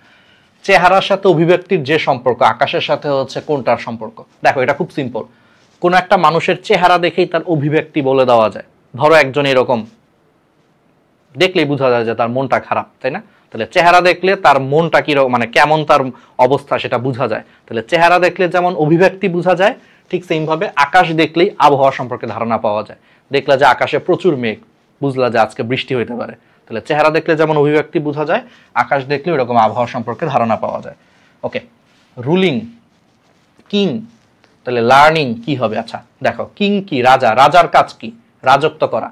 চেহারার সাথে অভিব্যক্তির যে সম্পর্ক, আকাশের সাথে হচ্ছে কোনটার সম্পর্ক? দেখো, এটা খুব সিম্পল। কোন একটা মানুষের চেহারা দেখেই তার অভিব্যক্তি বলে দেওয়া যায়। ধরো একজন এরকম দেখলেই বোঝা যায় যে তার মনটা খারাপ, তাই না? তাহলে চেহারা দেখলে তার মনটা কি, মানে কেমন তার অবস্থা সেটা বোঝা যায়। তাহলে চেহারা দেখলে যেমন অভিব্যক্তি বোঝা যায়, ঠিক সেম ভাবে আকাশ দেখলেই আবহাওয়া সম্পর্কে ধারণা পাওয়া যায়। দেখলা যে আকাশে প্রচুর মেঘ, বুঝলা যে আজকে বৃষ্টি হইতে পারে। তাহলে চেহারা দেখলে যেমন অভিব্যক্তি বোঝা যায়, আকাশ দেখলে এরকম আবহাওয়া সম্পর্কে ধারণা পাওয়া যায়। ওকে, রুলিং, কিং, তাহলে লার্নিং কি হবে? আচ্ছা দেখো, কিং কি? রাজা, রাজার কাজ কি? রাজত্ব করা।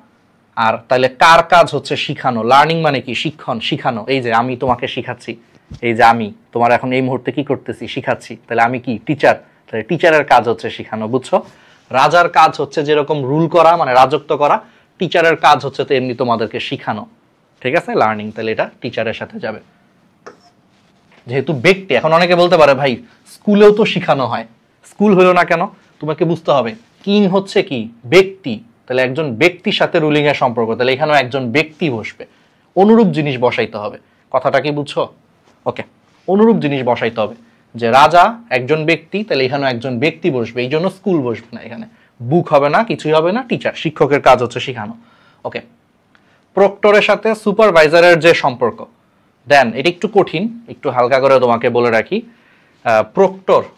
আর তাহলে কার কাজ হচ্ছে শিখানো। লার্নিং মানে কি? শিক্ষণ, শিখানো। এই যে আমি তোমাকে শিখাচ্ছি, এই যে আমি তোমার এখন এই মুহূর্তে কি করতেছি? শিখাচ্ছি। তাহলে আমি কি? টিচার। তাহলে টিচারের কাজ হচ্ছে শিখানো, বুঝছো? রাজার কাজ হচ্ছে যেরকম রুল করা, মানে রাজত্ব করা, টিচারের কাজ হচ্ছে তো এমনি তোমাদেরকে শিখানো, ঠিক আছে, লার্নিং। তাহলে এটা টিচারের সাথে যাবে। যেহেতু ব্যক্তি, এখন অনেকে বলতে পারে ভাই স্কুলেও তো শিখানো হয়, স্কুল হলো না কেন? তোমাকে বুঝতে হবে কিং হচ্ছে কি? ব্যক্তি। তাহলে একজন ব্যক্তির সাথে রুলিং এর সম্পর্ক, তাহলে এখানেও একজন ব্যক্তি বসবে। অনুরূপ জিনিস বসাইতে হবে, কথাটা কি বুঝছো? ওকে, অনুরূপ জিনিস বসাইতে হবে, যে রাজা একজন ব্যক্তি, তাহলে এখানেও একজন ব্যক্তি বসবে। এই জন্য স্কুল বসবে না, এখানে বুক হবে না, কিছুই হবে না, টিচার, শিক্ষকের কাজ হচ্ছে শিখানো। ওকে, প্রক্টরের সাথে সুপারভাইজারের যে সম্পর্ক, দেন এটা একটু কঠিন, একটু হালকা করে তোমাকে বলে রাখি।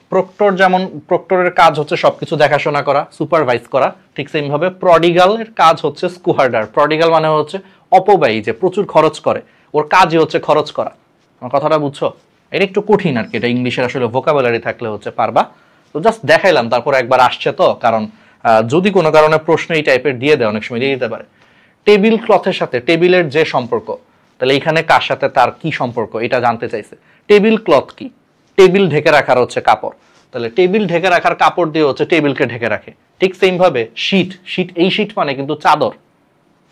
প্রক্টর যেমন প্রক্টরের কাজ হচ্ছে সবকিছু দেখাশোনা করা, সুপারভাইজ করা। ঠিক সেম ভাবে প্রডিগালের কাজ হচ্ছে স্কুহার্ডার। প্রডিগাল মানে হচ্ছে অপব্যয়ী, যে প্রচুর খরচ করে, ওর কাজই হচ্ছে খরচ করা। আমার কথাটা বুঝছো? এটা একটু কঠিন আর কি, এটা ইংলিশের আসলে ভোকাবুলারি থাকলে হচ্ছে পারবা। তো জাস্ট দেখাইলাম, তারপর একবার আসছে তো, কারণ যদি কোনো কারণে প্রশ্ন এই টাইপের দিয়ে দেয়, অনেক সময় দিয়ে দিতে পারে। টেবিল ক্লথের সাথে টেবিলের যে সম্পর্ক, তাহলে এইখানে কার সাথে তার কি সম্পর্ক এটা জানতে চাইছে। টেবিল ক্লথ কি? টেবিল ঢেকে রাখার হচ্ছে কাপড়। তাহলে টেবিল ঢেকে রাখার কাপড় দিয়ে হচ্ছে টেবিলকে ঢেকে রাখে। ঠিক সেম ভাবে শীট, এই শীট মানে কিন্তু চাদর।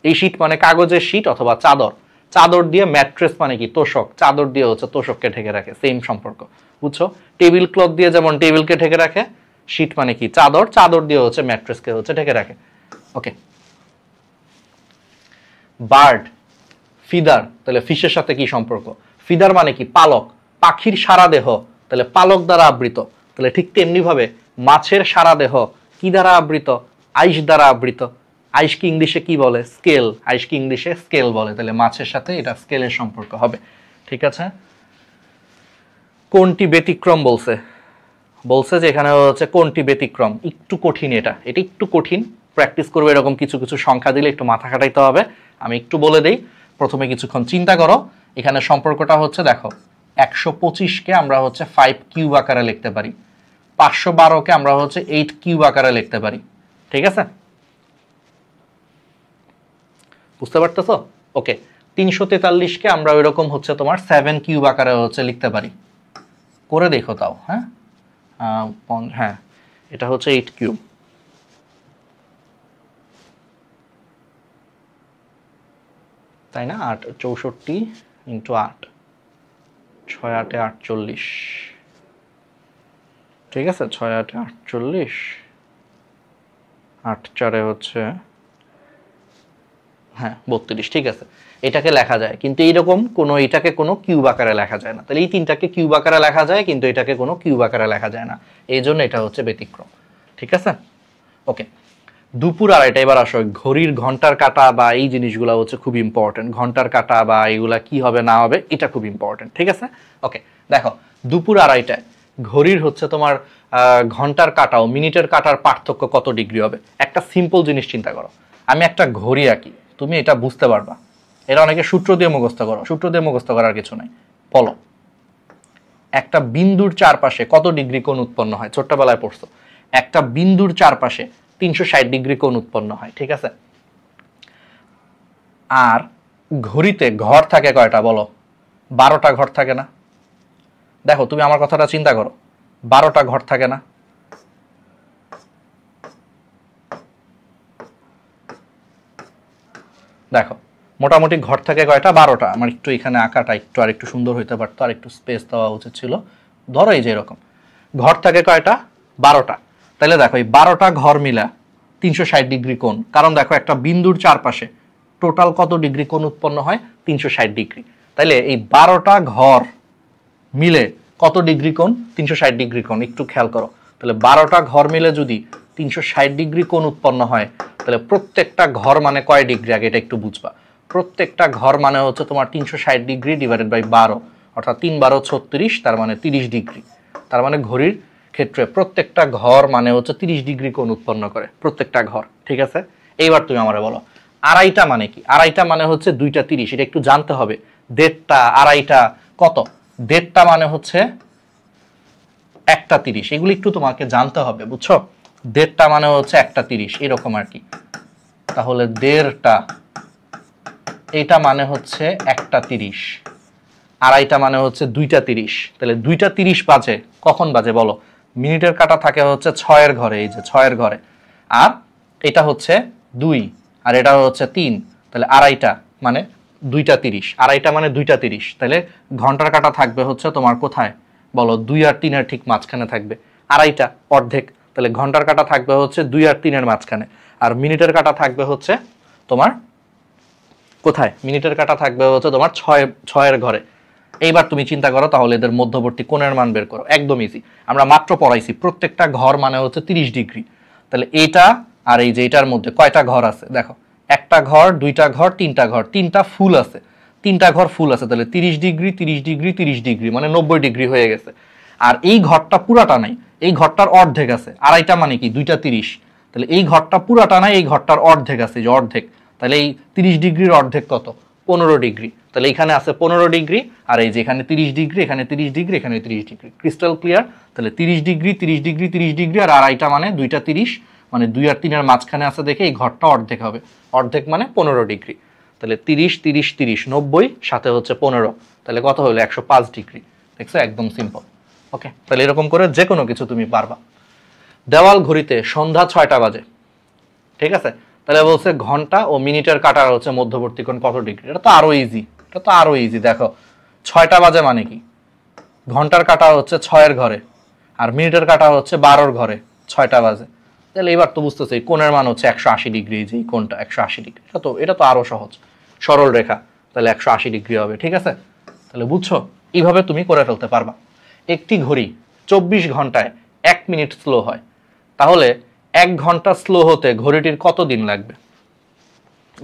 এই শীট মানে কাগজের শীট অথবা চাদর। চাদর দিয়ে ম্যাট্রেস মানে কি? তোষক। চাদর দিয়ে হচ্ছে তোষককে ঢেকে রাখে, সেম সম্পর্ক, বুঝছো? টেবিল ক্লথ দিয়ে যেমন টেবিলকে ঢেকে রাখে, শীট মানে কি? চাদর। চাদর দিয়ে হচ্ছে ম্যাট্রেসকে হচ্ছে ঢেকে রাখে। ওকে, বার্ড, ফিদার, তাহলে ফিশের সাথে কি সম্পর্ক? ফিদার মানে কি? পালক। পাখির সারা দেহ, তাহলে পালক দ্বারা আবৃত। তাহলে ঠিক তেমনি ভাবে মাছের সারা দেহ কি দ্বারা আবৃত? আইস দ্বারা আবৃত। আইসকে ইংলিশে কি বলে? স্কেল। আইসকে ইংলিশে স্কেল বলে। তাহলে মাছের সাথে এটা স্কেলের সম্পর্ক হবে, ঠিক আছে? কোনটি ব্যতিক্রম বলছে? বলছে যে এখানে হচ্ছে কোনটি ব্যতিক্রম। একটু কঠিন, এটা একটু কঠিন, প্র্যাকটিস করবে। এরকম কিছু কিছু সংখ্যা দিলে একটু মাথা খাটাইতে হবে। আমি একটু বলে দেই, প্রথমে কিছুক্ষণ চিন্তা করো। এখানে সম্পর্কটা হচ্ছে, দেখো, 125কে আমরা হচ্ছে 5 কিউব আকারে লিখতে পারি, 512কে আমরা হচ্ছে 8 কিউব আকারে লিখতে পারি, ঠিক আছে? বুঝতে পারতেছো? ওকে, 343কে আমরা ওইরকম হচ্ছে তোমার 7 কিউব আকারে হচ্ছে লিখতে পারি। করে দেখো তাও, হ্যাঁ হ্যাঁ, এটা হচ্ছে 8 কিউব। তাই না? 8 64 ইন্টু 8, 6 8 48, ঠিক আছে? 6 8 48, 8 4 হচ্ছে, হ্যাঁ 32, ঠিক আছে। এটাকে লেখা যায়, কিন্তু এইরকম কোনো, এটাকে কোনো কিউব আকারে লেখা যায় না। তাহলে এই তিনটাকে কিউব আকারে লেখা যায়, কিন্তু এটাকে কোনো কিউব আকারে লেখা যায় না। এই জন্য এটা হচ্ছে ব্যতিক্রম, ঠিক আছে? ওকে, দুপুর আড়াইটা। এবার আসো, ঘড়ির ঘন্টার কাঁটা বা এই জিনিসগুলো হচ্ছে খুব ইম্পর্টেন্ট। ঘন্টার কাঁটা বা এগুলা কি হবে না হবে, এটা খুব ইম্পর্টেন্ট, ঠিক আছে? ওকে, দেখো, দুপুর আড়াইটায় ঘড়ির হচ্ছে তোমার ঘন্টার কাঁটা ও মিনিটের কাঁটার পার্থক্য কত ডিগ্রি হবে? একটা সিম্পল জিনিস চিন্তা করো। আমি একটা ঘড়ি আঁকি, তুমি এটা বুঝতে পারবা। এটা অনেকে সূত্র দিয়ে মুখস্থ করো, সূত্র দিয়ে মুখস্থ করার কিছু নাই। বলো, একটা বিন্দুর চারপাশে কত ডিগ্রি কোণ উৎপন্ন হয়? ছোট্টবেলায় পড়ছো। একটা বিন্দুর চারপাশে 360 ডিগ্রি কোণ উৎপন্ন হয়, ঠিক আছে? আর ঘড়িতে ঘর থাকে কয়টা বলো? 12টা ঘর থাকে না? দেখো তুমি আমার কথাটা চিন্তা করো, 12টা ঘর থাকে না? দেখো মোটামুটি ঘর থাকে কয়টা? 12টা। আমার একটু এখানে আঁকাটা একটু আর একটু সুন্দর হইতে পারতো, আর একটু স্পেস দেওয়া উচিত ছিল। ধরো এই যে এরকম ঘর থাকে কয়টা? 12টা। তাহলে দেখো এই 12টা ঘর মিলা 360 ডিগ্রি কোণ, কারণ দেখো একটা বিন্দুর চারপাশে টোটাল কত ডিগ্রি কোণ উৎপন্ন হয়? 360 ডিগ্রি। তাহলে এই 12টা ঘর মিলে কত ডিগ্রি কোণ? 360 ডিগ্রি কোণ। একটু খেয়াল করো, তাহলে 12টা ঘর মিলে যদি 360 ডিগ্রি কোণ উৎপন্ন হয়, তাহলে প্রত্যেকটা ঘর মানে কয় ডিগ্রি? আগে এটা একটু বুঝবা। প্রত্যেকটা ঘর মানে হচ্ছে তোমার 360 ডিগ্রি ডিভাইডেড বাই 12, অর্থাৎ 3 12 36, তার মানে 30 ডিগ্রি। তার মানে ঘড়ির ক্ষেত্রে প্রত্যেকটা ঘর মানে হচ্ছে 30 ডিগ্রি কোণ উৎপন্ন করে প্রত্যেকটা ঘর। ঠিক আছে, এইবার তুমি আমারে বলো আড়াইটা মানে কি? আড়াইটা মানে হচ্ছে 2টা 30। এটা একটু জানতে হবে। 1.5টা, আড়াইটা কত? 1.5টা মানে হচ্ছে 1টা 30। এগুলো একটু তোমাকে জানতে হবে, বুঝছো? 1.5টা মানে হচ্ছে 1টা 30, এরকম আর কি। তাহলে 1.5টা, এটা মানে হচ্ছে 1টা 30। আড়াইটা মানে হচ্ছে 2টা 30। তাহলে 2টা 30 বাজে কখন বাজে বলো? মিনিটের কাঁটা থাকে হচ্ছে 6-এর ঘরে, এই যে 6-এর ঘরে। আর এটা হচ্ছে 2 আর এটা হচ্ছে 3। তাহলে আড়াইটা মানে 2টা 30, আড়াইটা মানে 2টা 30। তাহলে ঘন্টার কাঁটা থাকবে হচ্ছে তোমার কোথায় বলো? 2 আর 3-এর ঠিক মাঝখানে থাকবে। আড়াইটা অর্ধেক, তাহলে ঘন্টার কাঁটা থাকবে হচ্ছে 2 আর 3-এর মাঝখানে। আর মিনিটের কাঁটা থাকবে হচ্ছে তোমার কোথায়? মিনিটের কাঁটা থাকবে হচ্ছে তোমার 6-এর ঘরে। এইবার তুমি চিন্তা করো, তাহলে এদের মধ্যবর্তী কোণের মান বের করো। একদম ইজি, আমরা মাত্র পড়াইছি। প্রত্যেকটা ঘর মানে হচ্ছে 30 ডিগ্রি। তাহলে এইটা আর এই যে এটার মধ্যে কয়টা ঘর আছে দেখো? একটা ঘর, 2টা ঘর, 3টা ঘর, 3টা ফুল আছে, 3টা ঘর ফুল আছে। তাহলে 30 ডিগ্রি 30 ডিগ্রি 30 ডিগ্রি মানে 90 ডিগ্রি হয়ে গেছে। আর এই ঘরটা পুরাটা নাই, এই ঘরটার অর্ধেক আছে। আড়াইটা মানে কি? 2টা 30। তাহলে এই ঘরটা পুরাটা নাই, এই ঘরটার অর্ধেক আছে, যে অর্ধেক। তাহলে এই 30 ডিগ্রির অর্ধেক কত? 15 ডিগ্রি। তাহলে এখানে আছে 15 ডিগ্রি, আর এই যে এখানে 30 ডিগ্রি, এখানে 30 ডিগ্রি, এখানে 30 ডিগ্রি। Crystal clear? তাহলে 30 ডিগ্রি 30 ডিগ্রি 30 ডিগ্রি আর আড়াইটা মানে 2টা 30, মানে 2 আর 3-এর মাঝখানে আছে দেখে এই ঘরটা অর্ধেক হবে। অর্ধেক মানে 15 ডিগ্রি। তাহলে 30 30 30 90, সাথে হচ্ছে 15, তাহলে কত হলো? 105 ডিগ্রি। দেখছো, একদম সিম্পল। ওকে, তাহলে এরকম করে যে কোনো কিছু তুমি পারবা। দেওয়াল ঘড়িতে সন্ধ্যা 6টা বাজে। ঠিক আছে, তাহলে বলছে ঘন্টা ও মিনিটের কাঁটার হচ্ছে মধ্যবর্তী কোণ কত ডিগ্রি? এটা তো আরো ইজি, এটা তো আরো ইজি। দেখো 6টা বাজে মানে কি? ঘন্টার কাঁটা হচ্ছে 6-এর ঘরে, আর মিনিটের কাঁটা হচ্ছে 12-র ঘরে। 6টা বাজে, তাহলে এবার তো বুঝতেছি কোণের মান হচ্ছে 180 ডিগ্রি। যে কোণটা 180 ডিগ্রি, এটা তো আরো সহজ, সরল রেখা। তাহলে 180 ডিগ্রি হবে। ঠিক আছে, তাহলে বুঝছো? এইভাবে তুমি করে ফেলতে পারবা। একটি ঘড়ি 24 ঘন্টায় 1 মিনিট স্লো হয়, তাহলে 1 ঘন্টা স্লো হতে ঘড়িটির কত দিন লাগবে?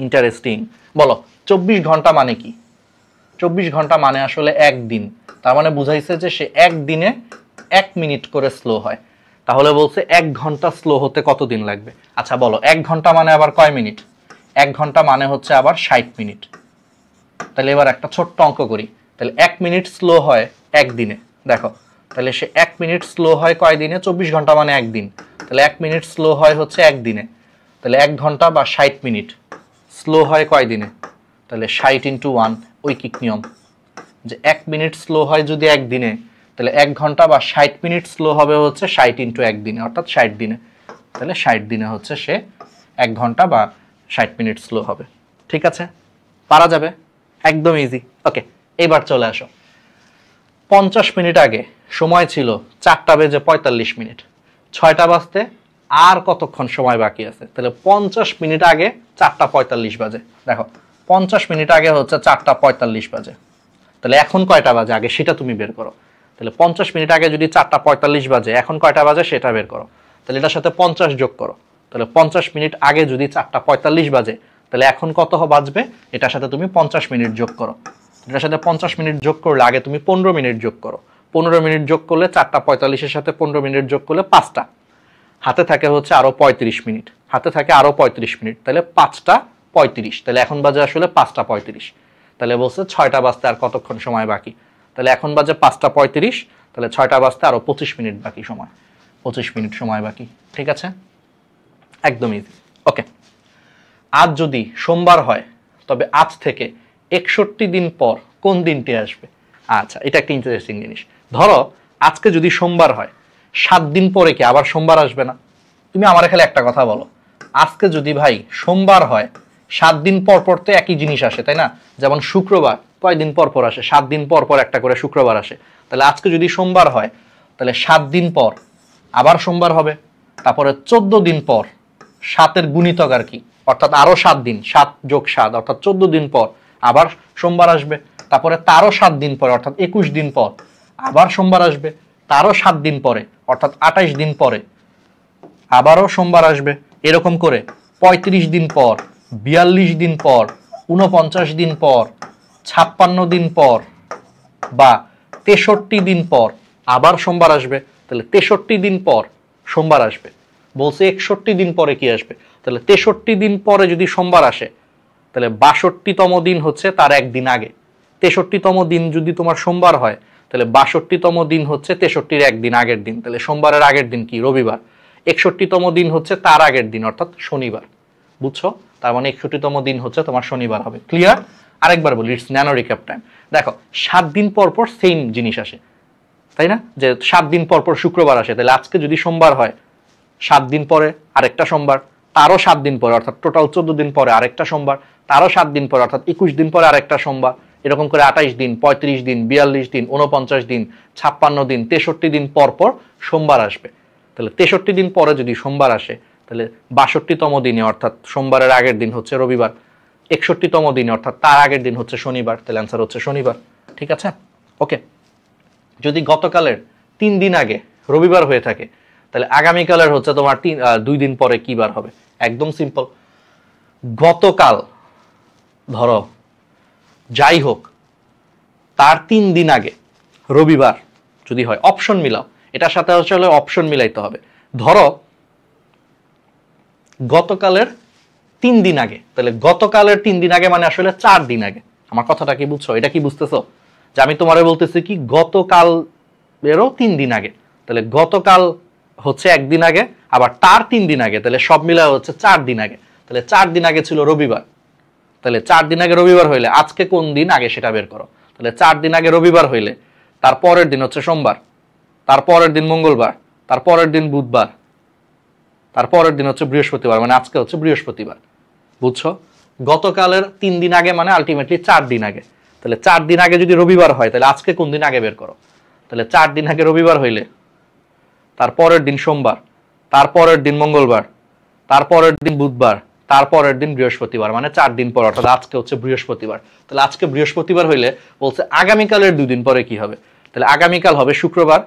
ইন্টারেস্টিং। বলো 24 ঘন্টা মানে কি? 24 ঘন্টা মানে আসলে 1 দিন। তার মানে বুঝাইছে যে সে 1 দিনে 1 মিনিট করে স্লো হয়। তাহলে বলছে 1 ঘন্টা স্লো হতে কত দিন লাগবে? আচ্ছা বলো 1 ঘন্টা মানে আবার কয় মিনিট? 1 ঘন্টা মানে হচ্ছে আবার 60 মিনিট। তাহলে এবার একটা ছোট্ট অঙ্ক করি। তাহলে 1 মিনিট স্লো হয় 1 দিনে। দেখো, তাহলে সে 1 মিনিট স্লো হয় কয় দিনে? 24 ঘন্টা মানে 1 দিন। তাহলে 1 মিনিট স্লো হয় হচ্ছে 1 দিনে। তাহলে 1 ঘন্টা বা 60 মিনিট স্লো হয় কয় দিনে? তাহলে 60 × 1, ঐকিক নিয়ম, যে 1 মিনিট স্লো হয় যদি 1 দিনে, তাহলে 1 ঘন্টা বা 60 মিনিট স্লো হবে হচ্ছে 60 × 1 দিনে, অর্থাৎ 60 দিনে। তাহলে 60 দিনে হচ্ছে সে 1 ঘন্টা বা 60 মিনিট স্লো হবে। ঠিক আছে, পারা যাবে, একদম ইজি। ওকে, এবার চলে আসো। 50 মিনিট আগে সময় ছিল 4টা বেজে 45 মিনিট। 6টা বাজতে আর কতক্ষণ সময় বাকি আছে? তাহলে 50 মিনিট আগে 4টা 45 বাজে। দেখো 50 মিনিট আগে হচ্ছে 4টা 45 বাজে। তাহলে এখন কয়টা বাজে আগে সেটা তুমি বের করো। তাহলে 50 মিনিট আগে যদি 4টা 45 বাজে, এখন কয়টা বাজে সেটা বের করো। তাহলে এটার সাথে 50 যোগ করো। তাহলে 50 মিনিট আগে যদি 4টা 45 বাজে, তাহলে এখন কত বাজবে? এটার সাথে তুমি 50 মিনিট যোগ করো। এটার সাথে 50 মিনিট যোগ করলে আগে তুমি 15 মিনিট যোগ করো। 15 মিনিট যোগ করলে 4টা 45-এর সাথে 15 মিনিট যোগ করলে 5টা, হাতে থাকে হচ্ছে আরো 35 মিনিট, হাতে থাকে আরো 35 মিনিট। তাহলে 5টা 35। তাহলে এখন বাজে আসলে 5টা 35। তাহলে বলছে 6টা বাজতে আর কতক্ষণ সময় বাকি? তাহলে এখন বাজে 5টা 35, তাহলে 6টা বাজতে আরো 25 মিনিট বাকি সময়, 25 মিনিট সময় বাকি। ঠিক আছে, একদম ইজি। ওকে, আজ যদি সোমবার হয় তবে আজ থেকে 61 দিন পর কোন দিনটি আসবে? আচ্ছা, এটা একটা ইন্টারেস্টিং জিনিস। ধরো আজকে যদি সোমবার হয়, 7 দিন পরে কি আবার সোমবার আসবে না? তুমি আমার খালি একটা কথা বলো, আজকে যদি ভাই সোমবার হয়, 7 দিন পর পর তো একই জিনিস আসে, তাই না? যেমন শুক্রবার কয় দিন পর পর আসে? 7 দিন পর পর একটা করে শুক্রবার আসে। তাহলে আজকে যদি সোমবার হয়, তাহলে 7 দিন পর আবার সোমবার হবে। তারপরে 14 দিন পর 7-এর গুণিতক আর কি, অর্থাৎ আরো 7 দিন, 7 যোগ 7 অর্থাৎ 14 দিন পর আবার সোমবার আসবে। তারপরে তারও 7 দিন পরে অর্থাৎ 21 দিন পর আবার সোমবার আসবে। তারও 7 দিন পরে অর্থাৎ 28 দিন পরে আবারও সোমবার আসবে। এরকম করে 35 দিন পর, 42 দিন পর, 49 দিন পর, 56 দিন পর বা 63 দিন পর আবার সোমবার আসবে। তাহলে 63 দিন পর সোমবার আসবে। বলছে 61 দিন পরে কি আসবে? তাহলে 63 দিন পরে যদি সোমবার আসে, তাহলে 62তম দিন হচ্ছে তার একদিন আগে। 63তম দিন যদি তোমার সোমবার হয়, তাহলে 62তম দিন হচ্ছে 63-র একদিন আগের দিন। তাহলে সোমবারের আগের দিন কি? রবিবার। 61তম দিন হচ্ছে তার আগের দিন অর্থাৎ শনিবার। বুঝছো? তার মানে 61তম দিন হচ্ছে তোমার শনিবার হবে। ক্লিয়ার? আরেকবার বলি, ইটস ন্যানো রিক্যাপ টাইম। দেখো 7 দিন পর পর সেম জিনিস আসে, তাই না? যে 7 দিন পর পর শুক্রবার আসে। তাহলে আজকে যদি সোমবার হয়, 7 দিন পরে আরেকটা সোমবার, তারও 7 দিন পরে অর্থাৎ টোটাল 14 দিন পরে আরেকটা সোমবার, তারও 7 দিন পরে অর্থাৎ 21 দিন পরে আরেকটা সোমবার। এরকম করে 28 দিন, 35 দিন, 42 দিন, 49 দিন, 56 দিন, 63 দিন পর পর সোমবার আসবে। তাহলে 63 দিন পরে যদি সোমবার আসে, তাহলে 62তম দিনে অর্থাৎ সোমবারের আগের দিন হচ্ছে রবিবার। 61তম দিনে অর্থাৎ তার আগের দিন হচ্ছে শনিবার। তাহলে অ্যান্সার হচ্ছে শনিবার। ঠিক আছে? ওকে। যদি গতকালের 3 দিন আগে রবিবার হয়ে থাকে, তাহলে আগামীকালের হচ্ছে তোমার 2 দিন পরে কি বার হবে? একদম সিম্পল। গতকাল ধরো যাই হোক, তার 3 দিন আগে রবিবার যদি হয়, অপশন মিলাও, এটার সাথে আসলে অপশন মিলাইতে হবে। ধরো গতকালের 3 দিন আগে, তাহলে গতকালের 3 দিন আগে মানে আসলে 4 দিন আগে। আমার কথাটা কি বুঝছো? এটা কি বুঝতেছো? যে আমি তোমারে বলতেছি কি গতকাল এরও 3 দিন আগে, তাহলে গতকাল হচ্ছে 1 দিন আগে, আবার তার 3 দিন আগে, তাহলে সব মিলা হচ্ছে 4 দিন আগে। তাহলে 4 দিন আগে ছিল রবিবার। তাহলে 4 দিন আগে রবিবার হইলে আজকে কোন দিন আগে সেটা বের করো। তাহলে 4 দিন আগে রবিবার হইলে তার পরের দিন হচ্ছে সোমবার, তার পরের দিন মঙ্গলবার, তার পরের দিন বুধবার, তার পরের দিন হচ্ছে বৃহস্পতিবার, মানে আজকে হচ্ছে বৃহস্পতিবার। বুঝছো? গতকালের 3 দিন আগে মানে আলটিমেটলি 4 দিন আগে। তাহলে 4 দিন আগে যদি রবিবার হয়, তাহলে আজকে কোন দিন আগে বের করো। তাহলে 4 দিন আগে রবিবার হইলে তার পরের দিন সোমবার, তার পরের দিন মঙ্গলবার, তার পরের দিন বুধবার, তার পরের দিন বৃহস্পতিবার, মানে 4 দিন পর, অর্থাৎ আজকে হচ্ছে বৃহস্পতিবার। তাহলে আজকে বৃহস্পতিবার হইলে বলছে আগামীকালের 2 দিন পরে কি হবে? তাহলে আগামীকাল হবে শুক্রবার,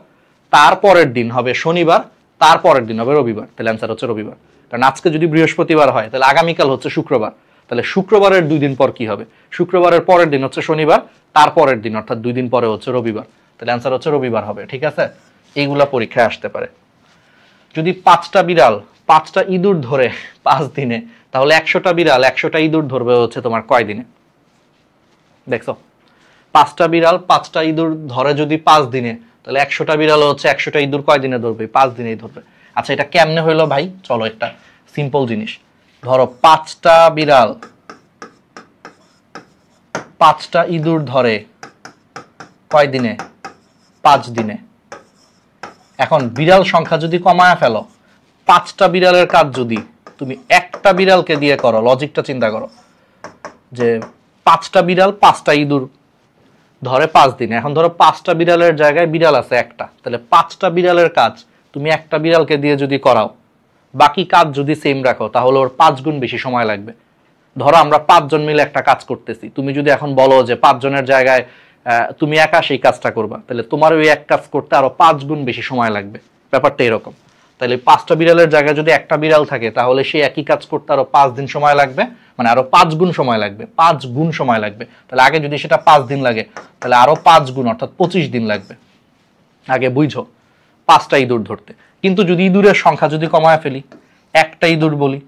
তার পরের দিন হবে শনিবার, তার পরের দিন হবে রবিবার। তাহলে অ্যান্সার হচ্ছে রবিবার। কারণ আজকে যদি বৃহস্পতিবার হয়, তাহলে আগামীকাল হচ্ছে শুক্রবার। তাহলে শুক্রবারের 2 দিন পর কি হবে? শুক্রবারের পরের দিন হচ্ছে শনিবার, তার পরের দিন অর্থাৎ 2 দিন পরে হচ্ছে রবিবার। তাহলে অ্যান্সার হচ্ছে রবিবার হবে। ঠিক আছে? এইগুলা পরীক্ষায় আসতে পারে। যদি 5টা বিড়াল 5টা ইঁদুর ধরে 5 দিনে, তাহলে 100টা বিড়াল 100টা ইঁদুর ধরবে হচ্ছে তোমার কয় দিনে? দেখছো? 5টা বিড়াল 5টা ইঁদুর ধরে যদি 5 দিনে, তাহলে 100টা বিড়াল হচ্ছে 100টা ইঁদুর কয় দিনে ধরবে? 5 দিনেই ধরবে। আচ্ছা, এটা কেমনে হইলো ভাই? চলো একটা সিম্পল জিনিস ধরো। 5টা বিড়াল 5টা ইঁদুর ধরে কয় দিনে? 5 দিনে। এখন বিড়াল সংখ্যা যদি কমায়া ফেলো, 5টা বিড়ালের কাজ যদি তুমি একটা বিড়ালকে দিয়ে করো, লজিকটা চিন্তা করো যে 5টা বিড়াল 5টা ইঁদুর ধরে 5 দিনে। এখন ধরো 5টা বিড়ালের জায়গায় বিড়াল আছে একটা, তাহলে 5টা বিড়ালের কাজ তুমি একটা বিড়ালকে দিয়ে যদি করাও, বাকি কাজ যদি সেম রাখো, তাহলে ওর 5 গুণ বেশি সময় লাগবে। ধরো আমরা 5 জন মিলে একটা কাজ করতেছি, তুমি যদি এখন বলো যে 5 জনের জায়গায় তুমি একা সেই কাজটা করবা, তাহলে তোমার ওই এক কাজ করতে আরো 5 গুণ বেশি সময় লাগবে। ব্যাপারটা এরকম। তাহলে 5টা বিড়ালের জায়গায় যদি একটা বিড়াল থাকে, তাহলে সেই একই কাজ করতে আরো 5 দিন সময় লাগবে, মানে আরো 5 গুণ সময় লাগবে, 5 গুণ সময় লাগবে। তাহলে আগে যদি সেটা 5 দিন লাগে, তাহলে আরো 5 গুণ অর্থাৎ 25 দিন লাগবে। আগে বুঝো 5টা ইঁদুর ধরতে। কিন্তু যদি ইঁদুরের সংখ্যা যদি কমায় ফেলি, একটা ইঁদুর বলি,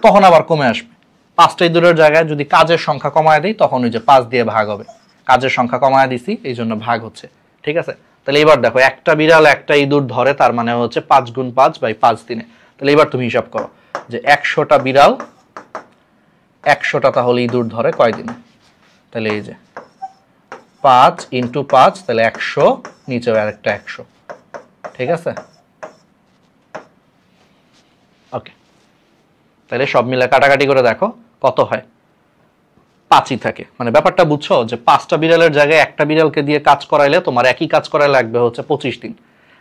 তখন আবার কমে আসবে। 5টা ইঁদুরের জায়গায় যদি কাজের সংখ্যা কমায় দিই, তখন ওই যে 5 দিয়ে ভাগ হবে। কাজের সংখ্যা কমায় দিছি, এই জন্য ভাগ হচ্ছে। ঠিক আছে? তাহলে এবার দেখো, একটা বিড়াল একটা ইঁদুর ধরে, তার মানে হচ্ছে 5 গুণ 5 বাই 5 দিনে। তাহলে এবার তুমি হিসাব করো যে 100টা বিড়াল 100টা তাহলে ইঁদুর ধরে কয়দিনে? তাহলে এই যে 5 × 5 তাহলে 100, নিচে আরেকটা 100, ঠিক আছে? ওকে, তাহলে সব মিলে কাটাকাটি করে দেখো কত হয়, 5ই থাকে। মানে ব্যাপারটা বুঝছো যে 5টা বিড়ালের জায়গায় একটা বিড়ালকে দিয়ে কাজ করাইলে তোমার একই কাজ করাই লাগবে হচ্ছে 25 দিন।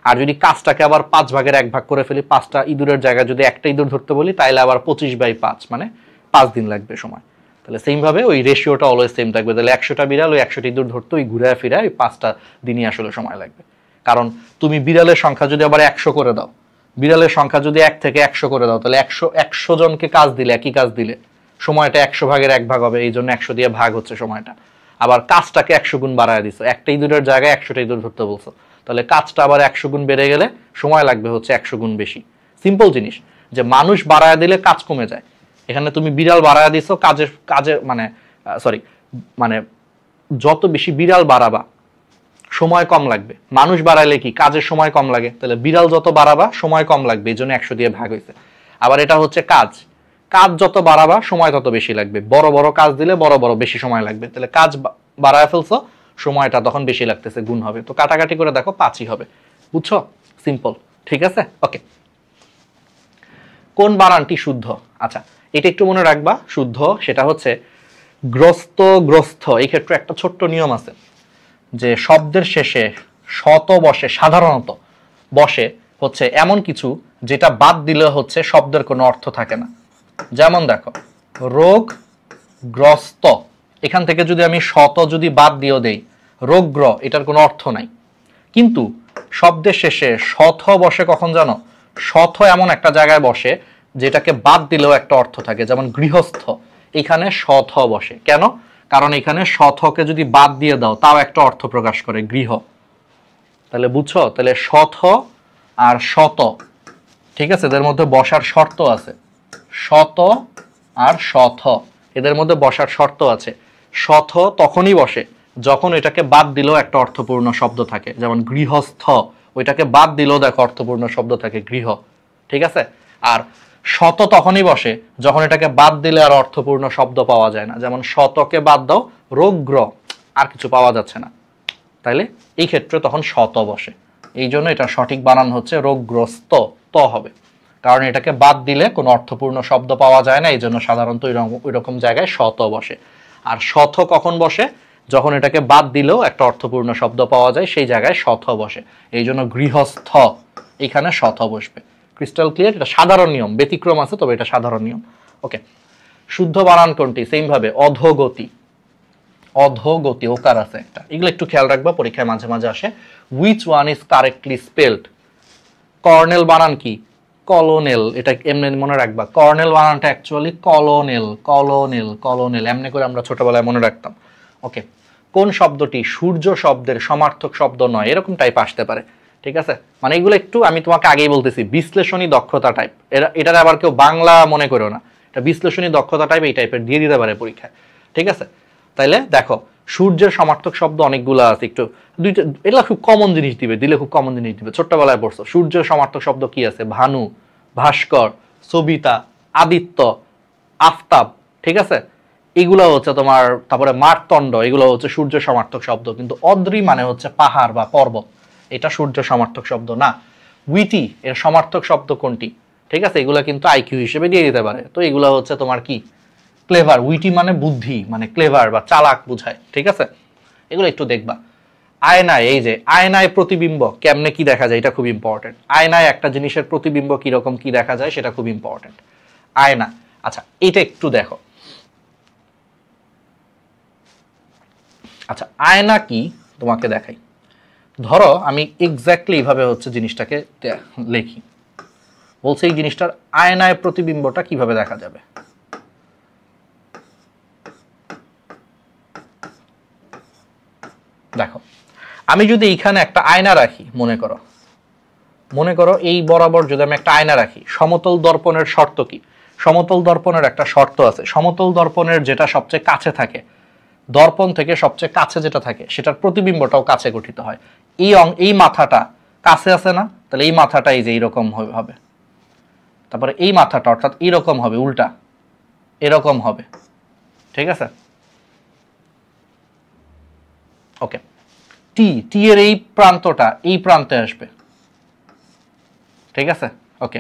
আর যদি কাজটাকে আবার 5 ভাগের 1 ভাগ করে ফেলি, 5টা ইঁদুরের জায়গায় যদি একটা ইঁদুর ধরতে বলি, তাহলে আবার 25/5 মানে 5 দিন লাগবে সময়। তাহলে সেম ভাবে ওই রেশিওটা অলওয়েজ সেম থাকবে। তাহলে 100টা বিড়াল ওই 100টা ইঁদুর ধরতে ওই ঘুরে ফিরে ওই 5টা দিনই আসলে সময় লাগবে। কারণ তুমি বিড়ালের সংখ্যা যদি আবার 100 করে দাও, বিড়ালের সংখ্যা যদি 1 থেকে 100 করে দাও, তাহলে 100 জনকে কাজ দিলে, একই কাজ দিলে সময়টা 100 ভাগের 1 ভাগ হবে। এই জন্য 100 দিয়ে ভাগ হচ্ছে সময়টা। আবার কাজটাকে 100 গুণ বাড়ায় দিছো, একটা ইঁদুরের জায়গায় 100টা ইঁদুর ধরতে বলছো, তাহলে কাজটা আবার 100 গুণ বেড়ে গেলে সময় লাগবে হচ্ছে 100 গুণ বেশি। সিম্পল জিনিস যে মানুষ বাড়ায় দিলে কাজ কমে যায়, এখানে তুমি বিড়াল বাড়ায় দিছো, কাজের মানে যত বেশি বিড়াল বাড়াবা সময় কম লাগবে। মানুষ বাড়াইলে কি কাজের সময় কম লাগে, তাহলে বিড়াল যত বাড়াবা সময় কম লাগবে, এই জন্য 100 দিয়ে ভাগ হয়েছে। আবার এটা হচ্ছে কাজ যত বাড়াবা সময় তত বেশি লাগবে। বড় বড় কাজ দিলে বড় বেশি সময় লাগবে, তাহলে কাজ বাড়ায় ফেলছো, সময়টা তখন বেশি লাগতেছে, গুণ হবে। তো কাটাকাটি করে দেখো 5ই হবে, বুঝছো? সিম্পল, ঠিক আছে? ওকে, কোন বানানটি শুদ্ধ? আচ্ছা, এটা একটু মনে রাখবা, শুদ্ধ সেটা হচ্ছে গ্রস্ত। এই ক্ষেত্রে একটা ছোট্ট নিয়ম আছে যে শব্দের শেষে শত বসে, সাধারণত বসে হচ্ছে এমন কিছু যেটা বাদ দিলে হচ্ছে শব্দের কোনো অর্থ থাকে না। যেমন দেখো রোগগ্রস্ত, এখান থেকে যদি আমি শত যদি বাদ দিয়েও দেই, রোগগ্র, এটার কোনো অর্থ নাই। কিন্তু শব্দের শেষে শথ বসে কখন জানো? শথ এমন একটা জায়গায় বসে যেটাকে বাদ দিলেও একটা অর্থ থাকে। যেমন গৃহস্থ, এখানে শথ বসে কেন? কারণ এখানে শথকে যদি বাদ দিয়ে দাও তাও একটা অর্থ প্রকাশ করে, গৃহ। তাহলে বুঝছো? তাহলে শথ আর শত, ঠিক আছে, এদের মধ্যে বসার শর্ত আছে। শত আর শথ, এদের মধ্যে বসার শর্ত আছে। শথ তখনই বসে যখন এটাকে বাদ দিলেও একটা অর্থপূর্ণ শব্দ থাকে। যেমন গৃহস্থ, ওইটাকে বাদ দিলেও দেখো অর্থপূর্ণ শব্দ থাকে, গৃহ, ঠিক আছে? আর শত তখনই বসে যখন এটাকে বাদ দিলে আর অর্থপূর্ণ শব্দ পাওয়া যায় না। যেমন শতকে বাদ দাও, রোগগ্র, আর কিছু পাওয়া যাচ্ছে না, তাইলে এই ক্ষেত্রে তখন শত বসে। এই জন্য এটা সঠিক বানান হচ্ছে রোগগ্রস্ত, ত হবে। কারণ এটাকে বাদ দিলে কোনো অর্থপূর্ণ শব্দ পাওয়া যায় না, এই জন্য সাধারণত ওই রকম জায়গায় শত বসে। আর শথ কখন বসে? যখন এটাকে বাদ দিলেও একটা অর্থপূর্ণ শব্দ পাওয়া যায়, সেই জায়গায় শথ বসে। এই জন্য গৃহস্থ, এখানে শথ বসবে। Crystal clear? এটা সাধারণ নিয়ম, ব্যতিক্রম আছে তবে এটা সাধারণ নিয়ম। ওকে, শুদ্ধ বানান কোনটি? সেম ভাবে অধোগতি, অধোগতি, ওকার আছে একটা, এগুলো একটু খেয়াল রাখবা, পরীক্ষায় মাঝে মাঝে আসে। Which one is correctly spelled? Colonel বানান কি? কলোনেল, এটা এমনি মনে রাখবা। কর্নেল বানানটা অ্যাকচুয়ালি কলোনেল, কলোনেল, কলোনেল, এমনি করে আমরা ছোটবেলায় মনে রাখতাম। ওকে, কোন শব্দটি সূর্য শব্দের সমার্থক শব্দ নয়? এরকম টাইপ আসতে পারে, ঠিক আছে? মানে এগুলো একটু আমি তোমাকে আগেই বলতেছি, বিশ্লেষণী দক্ষতা টাইপ। এটার আবার কেউ বাংলা মনে করো না, এটা বিশ্লেষণী দক্ষতা টাইপ, এই টাইপের দিয়ে দিতে পারে পরীক্ষায়, ঠিক আছে? তাইলে দেখো সূর্যের সমার্থক শব্দ অনেকগুলো আছে, একটু দুইটা, এগুলো খুব কমন জিনিস দিবে, দিলে খুব কমন জিনিস দিবে। ছোট্টবেলায় পড়ছো সূর্যের সমার্থক শব্দ কি আছে? ভানু, ভাস্কর, সবিতা, আদিত্য, আফতাব, ঠিক আছে? এগুলো হচ্ছে তোমার, তারপরে মারতণ্ড, এগুলো হচ্ছে সূর্য সমার্থক শব্দ। কিন্তু অদ্রি মানে হচ্ছে পাহাড় বা পর্বত, এটা সূর্য সমার্থক শব্দ না। উইটি এর সমার্থক শব্দ কোনটি? ঠিক আছে, এগুলো কিন্তু আইকিউ হিসেবে দিয়ে দিতে পারে। তো এগুলো হচ্ছে তোমার কি? ক্লেভার। উইটি মানে বুদ্ধি, মানে ক্লেভার বা চালাক বোঝায়, ঠিক আছে? এগুলো একটু দেখবা। আয়নায়, এই যে আয়নায় প্রতিবিম্ব কেমনে কি দেখা যায়, এটা খুব ইম্পর্টেন্ট। আয়নায় একটা জিনিসের প্রতিবিম্ব কিরকম কি দেখা যায় সেটা খুব ইম্পর্টেন্ট। আয়না, আচ্ছা এটা একটু দেখো। আচ্ছা আয়না কি তোমাকে দেখাই। ধরো আমি এক্স্যাক্টলি এইভাবে হচ্ছে জিনিসটাকে লিখি, বলছে এই জিনিসটার আয়নায় প্রতিবিম্বটা কিভাবে দেখা যাবে। দেখো আমি যদি এইখানে একটা আয়না রাখি, মনে করো এই বরাবর যদি আমি একটা আয়না রাখি, সমতল দর্পণের শর্ত কি? সমতল দর্পণের একটা শর্ত আছে, সমতল দর্পণের যেটা সবচেয়ে কাছে থাকে, দর্পণ থেকে সবচেয়ে কাছে যেটা থাকে সেটার প্রতিবিম্বটাও কাছে গঠিত হয়। এই মাথাটা কাছে আছে না, তাহলে এই মাথাটা এই যে এইরকম হবে, তারপরে এই মাথাটা অর্থাৎ এইরকম হবে, উল্টা এরকম হবে, ঠিক আছে? ওকে, টি এর এই প্রান্তটা এই প্রান্তে আসবে, ঠিক আছে? ওকে,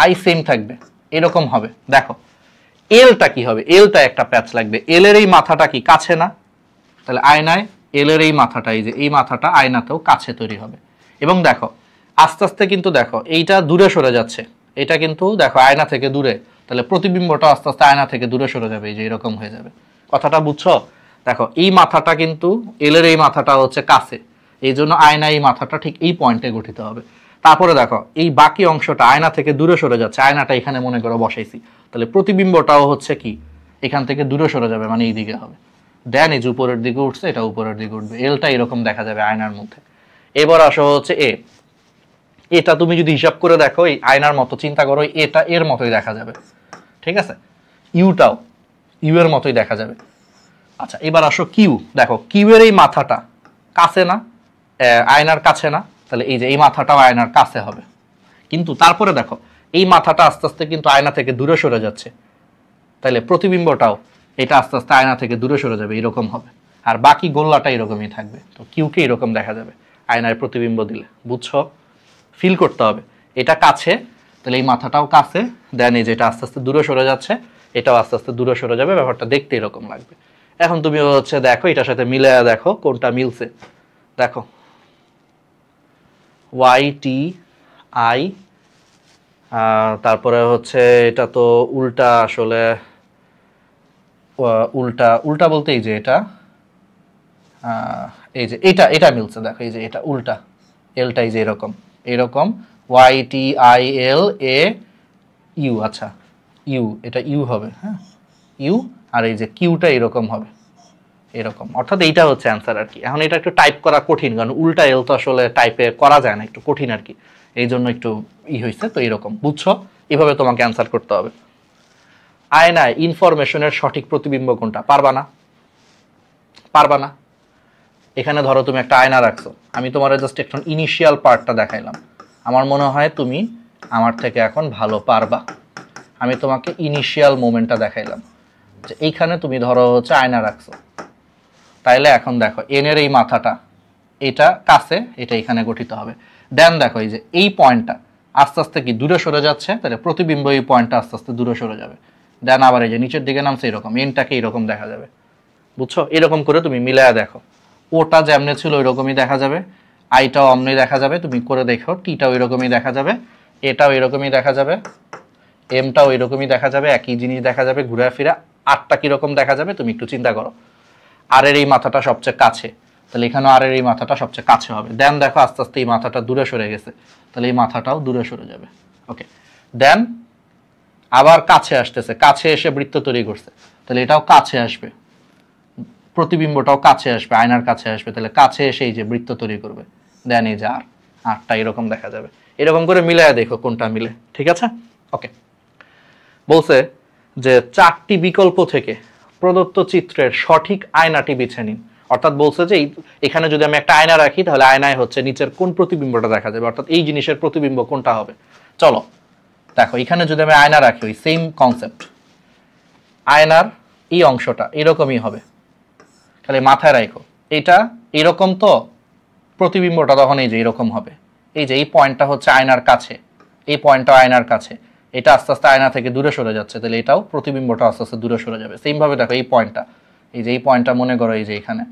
আই সেম থাকবে, এরকম হবে। দেখো এলটা কি হবে, এলটা একটা প্যাচ লাগবে, এল এর এই মাথাটা কি কাছে না, তাহলে আয়নায় এল এর এই মাথাটা, এই যে এই মাথাটা আয়নাতেও কাছে তৈরি হবে। এবং দেখো আস্তে আস্তে কিন্তু দেখো এইটা দূরে সরে যাচ্ছে, এটা কিন্তু দেখো আয়না থেকে দূরে, তাহলে প্রতিবিম্বটা আস্তে আস্তে আয়না থেকে দূরে সরে যাবে, এই যে এরকম হয়ে যাবে। কথাটা বুঝছো? দেখো এই মাথাটা কিন্তু এল এর এই মাথাটা হচ্ছে কাছে, এই জন্য আয়না এই মাথাটা ঠিক এই পয়েন্টে গঠিত হবে। তারপরে দেখো এই বাকি অংশটা আয়না থেকে দূরে সরে যাচ্ছে, আয়নাটা এখানে মনে করো বসাইছি, তাহলে প্রতিবিম্বটাও হচ্ছে কি এখান থেকে দূরে সরে যাবে, মানে এই দিকে হবে। দেন এই যে উপরের দিকে উঠছে, এটা উপরের দিকে উঠবে, এলটা এরকম দেখা যাবে আয়নার মধ্যে। এবার আসো হচ্ছে এটা তুমি যদি হিসাব করে দেখো এই আয়নার মতো চিন্তা করো, এটা এর মতোই দেখা যাবে, ঠিক আছে? ইউটাও ইউ এর মতোই দেখা যাবে। আচ্ছা এবার আসো কিউ, দেখো কিউ এর এই মাথাটা কাছে না, আয়নার কাছে না, তাহলে এই যে এই মাথাটাও আয়নার কাছে হবে। কিন্তু তারপরে দেখো এই মাথাটা আস্তে আস্তে কিন্তু আয়না থেকে দূরে সরে যাচ্ছে, তাহলে প্রতিবিম্বটাও এটা আস্তে আস্তে আয়না থেকে দূরে সরে যাবে, এরকম হবে। আর বাকি গোল্লাটা এরকমই থাকবে, তো কিউকে এরকম দেখা যাবে আয়নায় প্রতিবিম্ব দিলে। বুঝছো? ফিল করতে হবে এটা কাছে, তাহলে এই মাথাটাও কাছে, দেন এই যে এটা আস্তে আস্তে দূরে সরে যাচ্ছে, এটাও আস্তে আস্তে দূরে সরে যাবে, ব্যাপারটা দেখতে এরকম লাগবে। এখন তুমি হচ্ছে দেখো এটার সাথে মিলে দেখো কোনটা মিলছে। দেখো ওয়াই টি আই, তারপরে হচ্ছে এটা তো উল্টা, আসলে উল্টা উল্টা বলতে এই যে এটা, এই যে এটা মিলছে, দেখো এই যে এটা উল্টা, এলটা এই যে এরকম এরকম, Y T I L A U, আচ্ছা ইউ, এটা ইউ হবে, হ্যাঁ ইউ, আর এই যে কিউটা এরকম হবে, এরকম, অর্থাৎ এইটা হচ্ছে অ্যান্সার আর কি। এখন এটা একটু টাইপ করা কঠিন, কারণ উল্টা এল তো আসলে টাইপে করা যায় না, একটু কঠিন আর কি, এই জন্য একটু হয়েছে। তো এরকম বুঝছো, এভাবে তোমাকে অ্যান্সার করতে হবে। আয়নায় ইনফরমেশনের সঠিক প্রতিবিম্ব কোনটা? পারবা না, পারবা না। এখানে ধরো তুমি একটা আয়না রাখছো, আমি তোমার জাস্ট একটা ইনিশিয়াল পার্টটা দেখাইলাম, আমার মনে হয় তুমি আমার থেকে এখন ভালো পারবা। আমি তোমাকে ইনিশিয়াল মোমেন্টটা দেখাইলাম, যে এইখানে তুমি ধরো হচ্ছে আয়না রাখছো, তাইলে এখন দেখো এনের এই মাথাটা এটা কাছে, এটা এখানে গঠিত হবে। দেন দেখো এই যে এই পয়েন্টটা আস্তে আস্তে কি দূরে সরে যাচ্ছে, তাহলে প্রতিবিম্ব এই পয়েন্টটা আস্তে আস্তে দূরে সরে যাবে। দেন আবার এই যে নিচের দিকে নামছে, এরকম এনটাকে এরকম দেখা যাবে। বুঝছো? এরকম করে তুমি মিলায়া দেখো, ওটা যেমনে ছিল ওইরকমই দেখা যাবে, আইটাও অমনি দেখা যাবে, তুমি করে দেখো টিটাও এরকমই দেখা যাবে, এটাও এরকমই দেখা যাবে, এমটাও এরকমই দেখা যাবে, একই জিনিস দেখা যাবে ঘুরে ফিরে। আরটা কিরকম দেখা যাবে তুমি একটু চিন্তা করো, আর এর এই মাথাটা সবচেয়ে কাছে, তাহলে এখানে আর এর এই মাথাটা সবচেয়ে কাছে হবে। দেন দেখো আস্তে আস্তে এই মাথাটা দূরে সরে গেছে, তাহলে এই মাথাটাও দূরে সরে যাবে। ওকে, দেন আবার কাছে আসতেছে, কাছে এসে বৃত্ত তৈরি করছে, তাহলে এটাও কাছে আসবে, প্রতিবিম্বটাও কাছে আসবে, আয়নার কাছে আসবে, তাহলে কাছে এসে এই যে বৃত্ত তৈরি করবে। দেন এই যে আরটা এরকম দেখা যাবে। এরকম করে মিলায় দেখো কোনটা মিলে, ঠিক আছে? ওকে, বলছে যে 4টি বিকল্প থেকে প্রদত্ত চিত্রের সঠিক আয়নাটি বেছে নিন। অর্থাৎ বলছে যে এখানে যদি আমি একটা আয়না রাখি, তাহলে আয়নায় হচ্ছে নিচের কোন প্রতিবিম্বটা দেখা যাবে, অর্থাৎ এই জিনিসের প্রতিবিম্ব কোনটা হবে। চলো দেখো, এখানে যদি আমি আয়না রাখি, ওই সেম কনসেপ্ট, আয়নার এই অংশটা এরকমই হবে, তাহলে মাথায় রাখো এটা এরকম, তো প্রতিবিম্বটা তখন এই যে এরকম হবে। এই যে এই পয়েন্টটা হচ্ছে আয়নার কাছে, এই পয়েন্টটা আয়নার কাছে, এটা আস্তে আস্তে আয়না থেকে দূরে সরে যাচ্ছে, তাহলে এটাও প্রতিবিম্বটা আস্তে আস্তে দূরে সরে যাবে। সেম ভাবে দেখো এই পয়েন্টটা, এই যে এই পয়েন্টটা মনে করো এই যে এখানে,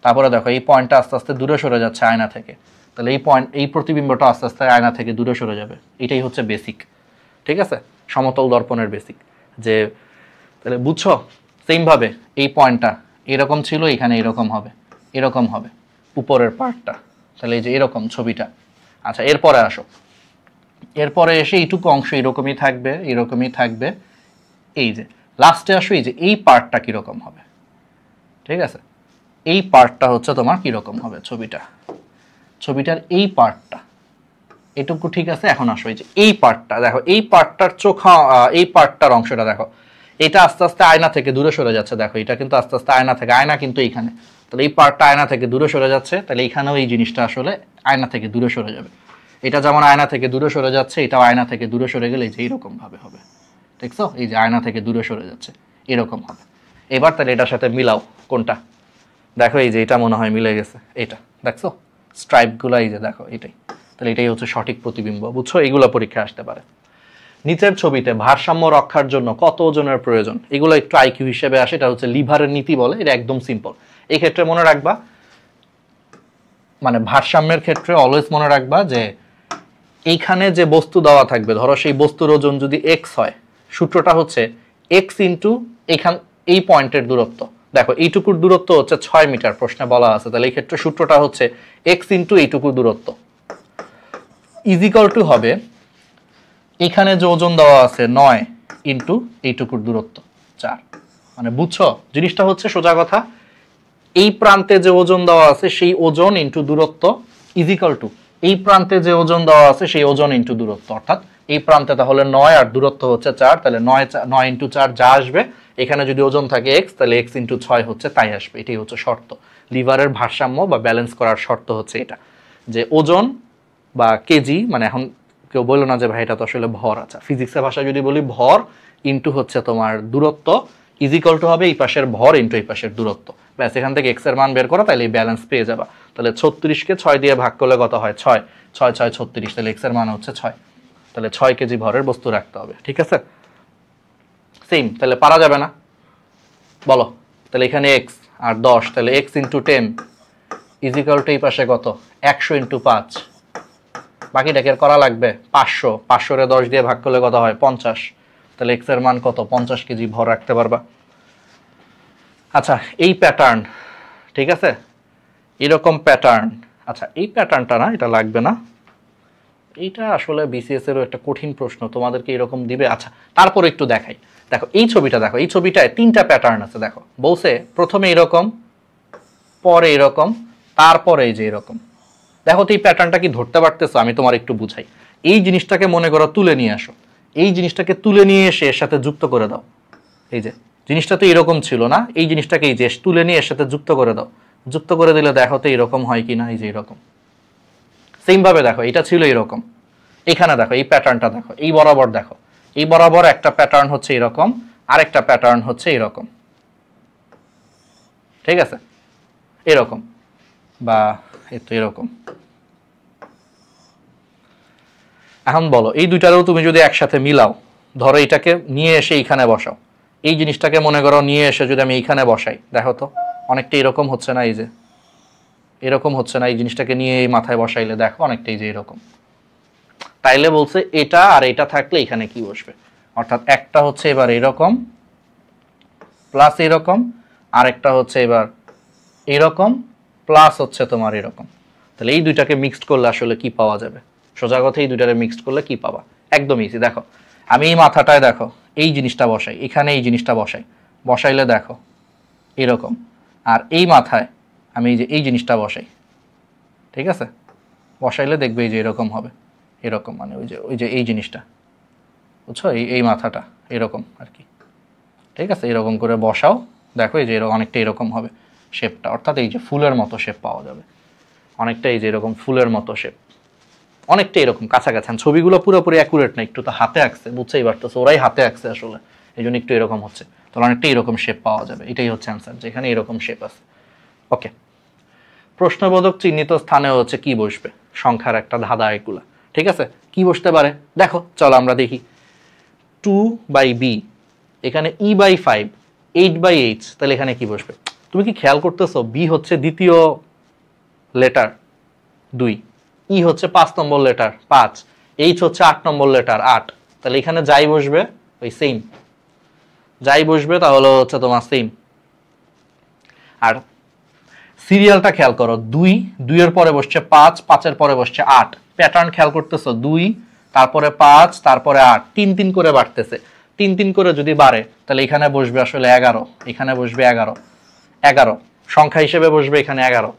তারপরে দেখো এই পয়েন্টটা আস্তে আস্তে দূরে সরে যাচ্ছে আয়না থেকে, তাহলে এই পয়েন্ট এই প্রতিবিম্বটা আস্তে আস্তে আয়না থেকে দূরে সরে যাবে। এটাই হচ্ছে বেসিক, ঠিক আছে, সমতল দর্পণের বেসিক। যে তাহলে বুঝছো, সেম ভাবে এই পয়েন্টটা এরকম ছিল, এখানে এরকম হবে, এরকম হবে উপরের পার্টটা, তাহলে এই যে এরকম ছবিটা। আচ্ছা এরপরে আসো, এরপরে এসে এইটুকু অংশ এরকমই থাকবে, এরকমই থাকবে। এই যে লাস্টে আসো, এই যে এই পার্টটা কিরকম হবে, ঠিক আছে, এই পার্টটা হচ্ছে তোমার কিরকম হবে, ছবিটার এই পার্টটা এটুকু, ঠিক আছে। এখন আসো এই যে এই পার্টটা দেখো, এই পার্টটার চোখা, এই পার্টটার অংশটা দেখো, এটা আস্তে আস্তে আয়না থেকে দূরে সরে যাচ্ছে। দেখো এটা কিন্তু আস্তে আস্তে আয়না থেকে, আয়না কিন্তু এইখানে, তাহলে এই পার্টটা আয়না থেকে দূরে সরে যাচ্ছে, তাহলে এইখানেও এই জিনিসটা আসলে আয়না থেকে দূরে সরে যাবে। এটা যেমন আয়না থেকে দূরে সরে যাচ্ছে, এটাও আয়না থেকে দূরে সরে গেলে এই যে এইরকম ভাবে হবে, দেখছো, এই যে আয়না থেকে দূরে সরে যাচ্ছে, এরকম হবে। এবার তাহলে এটার সাথে মিলাও কোনটা, দেখো এই যে এটা মনে হয় মিলে গেছে, এটা দেখছো স্ট্রাইপগুলো, এই যে দেখো এটাই, তাহলে এটাই হচ্ছে সঠিক প্রতিবিম্ব। বুঝছো, এইগুলো পরীক্ষা আসতে পারে। নিচের ছবিতে ভারসাম্য রক্ষার জন্য কত ওজনের প্রয়োজন, এগুলো একটু আইকিউ হিসেবে আসে, এটা হচ্ছে লিভারের নীতি বলে, এটা একদম সিম্পল। এই ক্ষেত্রে মনে রাখবা, মানে ভারসাম্যের ক্ষেত্রে অলওয়েজ মনে রাখবা যে এইখানে যে বস্তু দেওয়া থাকবে, ধরো সেই বস্তুর ওজন যদি এক্স হয়, সূত্রটা হচ্ছে এক্স ইন্টু এই পয়েন্টের দূরত্ব। দেখো এইটুকুর দূরত্ব হচ্ছে 6 মিটার, প্রশ্নে বলা আছে, তাহলে এই ক্ষেত্রে সূত্রটা হচ্ছে এক্স ইন্টু এইটুকুর দূরত্ব ইজিক্যাল টু হবে এখানে যে ওজন দেওয়া আছে 9 ইন্টু এইটুকুর দূরত্ব 4। মানে বুঝছো জিনিসটা হচ্ছে সোজা কথা, এই প্রান্তে যে ওজন দেওয়া আছে সেই ওজন ইন্টু দূরত্ব ইজিক্যাল টু এই প্রান্তে যে ওজন দেওয়া আছে সেই ওজন ইন্টু দূরত্ব, অর্থাৎ এই প্রান্তে তাহলে 9 আর দূরত্ব হচ্ছে 4, তাহলে 9 ইন্টু 4 যা আসবে, এখানে যদি ওজন থাকে এক্স, তাহলে এক্স ইন্টু 6 হচ্ছে তাই আসবে। এটাই হচ্ছে শর্ত, লিভারের ভারসাম্য বা ব্যালেন্স করার শর্ত হচ্ছে এটা, যে ওজন বা কেজি, মানে এখন কেউ বললো না যে ভাই এটা তো আসলে ভর। আচ্ছা, ফিজিক্সের ভাষায় যদি বলি ভর ইন্টু হচ্ছে তোমার দূরত্ব ইজিক্যাল টু হবে এই পাশের ভর ইন্টু এই পাশের দূরত্ব, ব্যাস এখান থেকে এক্স এর মান বের করা, তাহলে এই ব্যালেন্স পেয়ে যাবা। তাহলে 36কে 6 দিয়ে ভাগ করলে কত হয়, 6 6 6 36, তাহলে এক্স এর মান হচ্ছে 6, তাহলে 6 কেজি ভরের বস্তু রাখতে হবে। ঠিক আছে, সেম, তাহলে পারা যাবে না বলো, তাহলে এখানে এক্স আর 10, তাহলে এক্স ইন্টু 10 ইজিক্যাল টু এই পাশে কত 100 ইন্টু 5, বাকিটাকে করা লাগবে 500, 500 10 দিয়ে ভাগ করলে কত হয় 50, তাহলে এক্স এর মান কত 50 কেজি ভর রাখতে পারবা। আচ্ছা, এই প্যাটার্ন, ঠিক আছে, এরকম প্যাটার্ন, আচ্ছা এই প্যাটার্নটা না, এটা লাগবে না, এইটা আসলে বিসিএস এরও একটা কঠিন প্রশ্ন, তোমাদেরকে এরকম দিবে। আচ্ছা তারপর একটু দেখাই, দেখো এই ছবিটা, দেখো এই ছবিটায় 3টা প্যাটার্ন আছে। দেখো বলছে প্রথমে এরকম, পরে এরকম, তারপরে এই যে এরকম। দেখো তো এই প্যাটার্নটা কি ধরতে পারতেছো, আমি তোমার একটু বুঝাই। এই জিনিসটাকে মনে করো তুলে নিয়ে আসো, এই জিনিসটাকে তুলে নিয়ে এসে এর সাথে যুক্ত করে দাও। এই যে জিনিসটা তো এরকম ছিল না, এই জিনিসটাকে এই যে তুলে নিয়ে এর সাথে যুক্ত করে দাও, যুক্ত করে দিলে দেখো তো এরকম হয় কি না, এই যে এরকম। সেম ভাবে দেখো এটা ছিল এরকম, এখানে দেখো এই প্যাটার্নটা দেখো, এই বরাবর দেখো, এই বরাবর একটা প্যাটার্ন হচ্ছে এরকম, আরেকটা প্যাটার্ন হচ্ছে এরকম, ঠিক আছে, এরকম বা এই তো এরকম। এখন বলো এই দুইটারও তুমি যদি একসাথে মিলাও, ধরো এটাকে নিয়ে এসে এইখানে বসাও, এই জিনিসটাকে মনে করো নিয়ে এসে যদি আমি এইখানে বসাই, দেখো তো অনেকটা এরকম হচ্ছে না, এই যে এরকম হচ্ছে না, এই জিনিসটাকে নিয়ে এই মাথায় বসাইলে দেখো অনেকটা এই যে এরকম। তাইলে বলছে এটা আর এটা থাকলে এখানে কি বসবে, অর্থাৎ একটা হচ্ছে এবার এরকম প্লাস এরকম, আর একটা হচ্ছে এবার এরকম প্লাস হচ্ছে তোমার এরকম। তাহলে এই দুইটাকে মিক্সড করলে আসলে কি পাওয়া যাবে, সোজা কথা এই দুইটাকে মিক্সড করলে কি পাবা, একদম ইজি। দেখো আমি এই মাথাটায় দেখো এই জিনিসটা বসাই, এখানে এই জিনিসটা বসাই, বসাইলে দেখো এরকম, আর এই মাথায় আমি এই যে এই জিনিসটা বসাই, ঠিক আছে, বসাইলে দেখবে এই যে এরকম হবে, এরকম, মানে ওই যে এই জিনিসটা, বুঝছো, এই মাথাটা এরকম আর কি, ঠিক আছে, এরকম করে বসাও, দেখো এই যে অনেকটা এরকম হবে শেপটা, অর্থাৎ এই যে ফুলের মতো শেপ পাওয়া যাবে, অনেকটা এই যে এরকম ফুলের মতো শেপ, অনেকটা এরকম কাছাকাছি। ছবিগুলো পুরোপুরি অ্যাকুরেট না, একটু তো হাতে আঁকছে, বুঝছেই পারতেছে, ওরাই হাতে আঁকছে আসলে, এই জন্য একটু এরকম হচ্ছে, তাহলে অনেকটা এরকম শেপ পাওয়া যাবে, এটাই হচ্ছে অ্যান্সার, যেখানে এরকম শেপ আছে। ওকে, প্রশ্নবোধক চিহ্নিত স্থানে হচ্ছে কি বসবে, সংখ্যার একটা ধাঁধা এগুলা, ঠিক আছে, কি বসতে পারে দেখো, চলো আমরা দেখি। 2/b, এখানে e/5, 8/h, তাহলে এখানে কি বসবে, তুমি কি খেয়াল করতেছো, বি হচ্ছে দ্বিতীয় লেটার 2, ই হচ্ছে 5 নম্বর লেটার 5, এইচ হচ্ছে 8 নম্বর লেটার 8, তাহলে এখানে যাই বসবে ওই সেম, যাই বসবে তাহলে হচ্ছে তোমার সেম। আর সিরিয়ালটা খেয়াল করো, 2 এর পরে বসছে 5, 5 এর পরে বসছে 8, প্যাটার্ন খেয়াল করতেছো, 2 তারপরে 5 তারপরে 8, 3 করে বাড়তেছে, 3 করে যদি বাড়ে তাহলে এখানে বসবে আসলে 11, এখানে বসবে 11 সংখ্যা হিসেবে বসবে এখানে 11,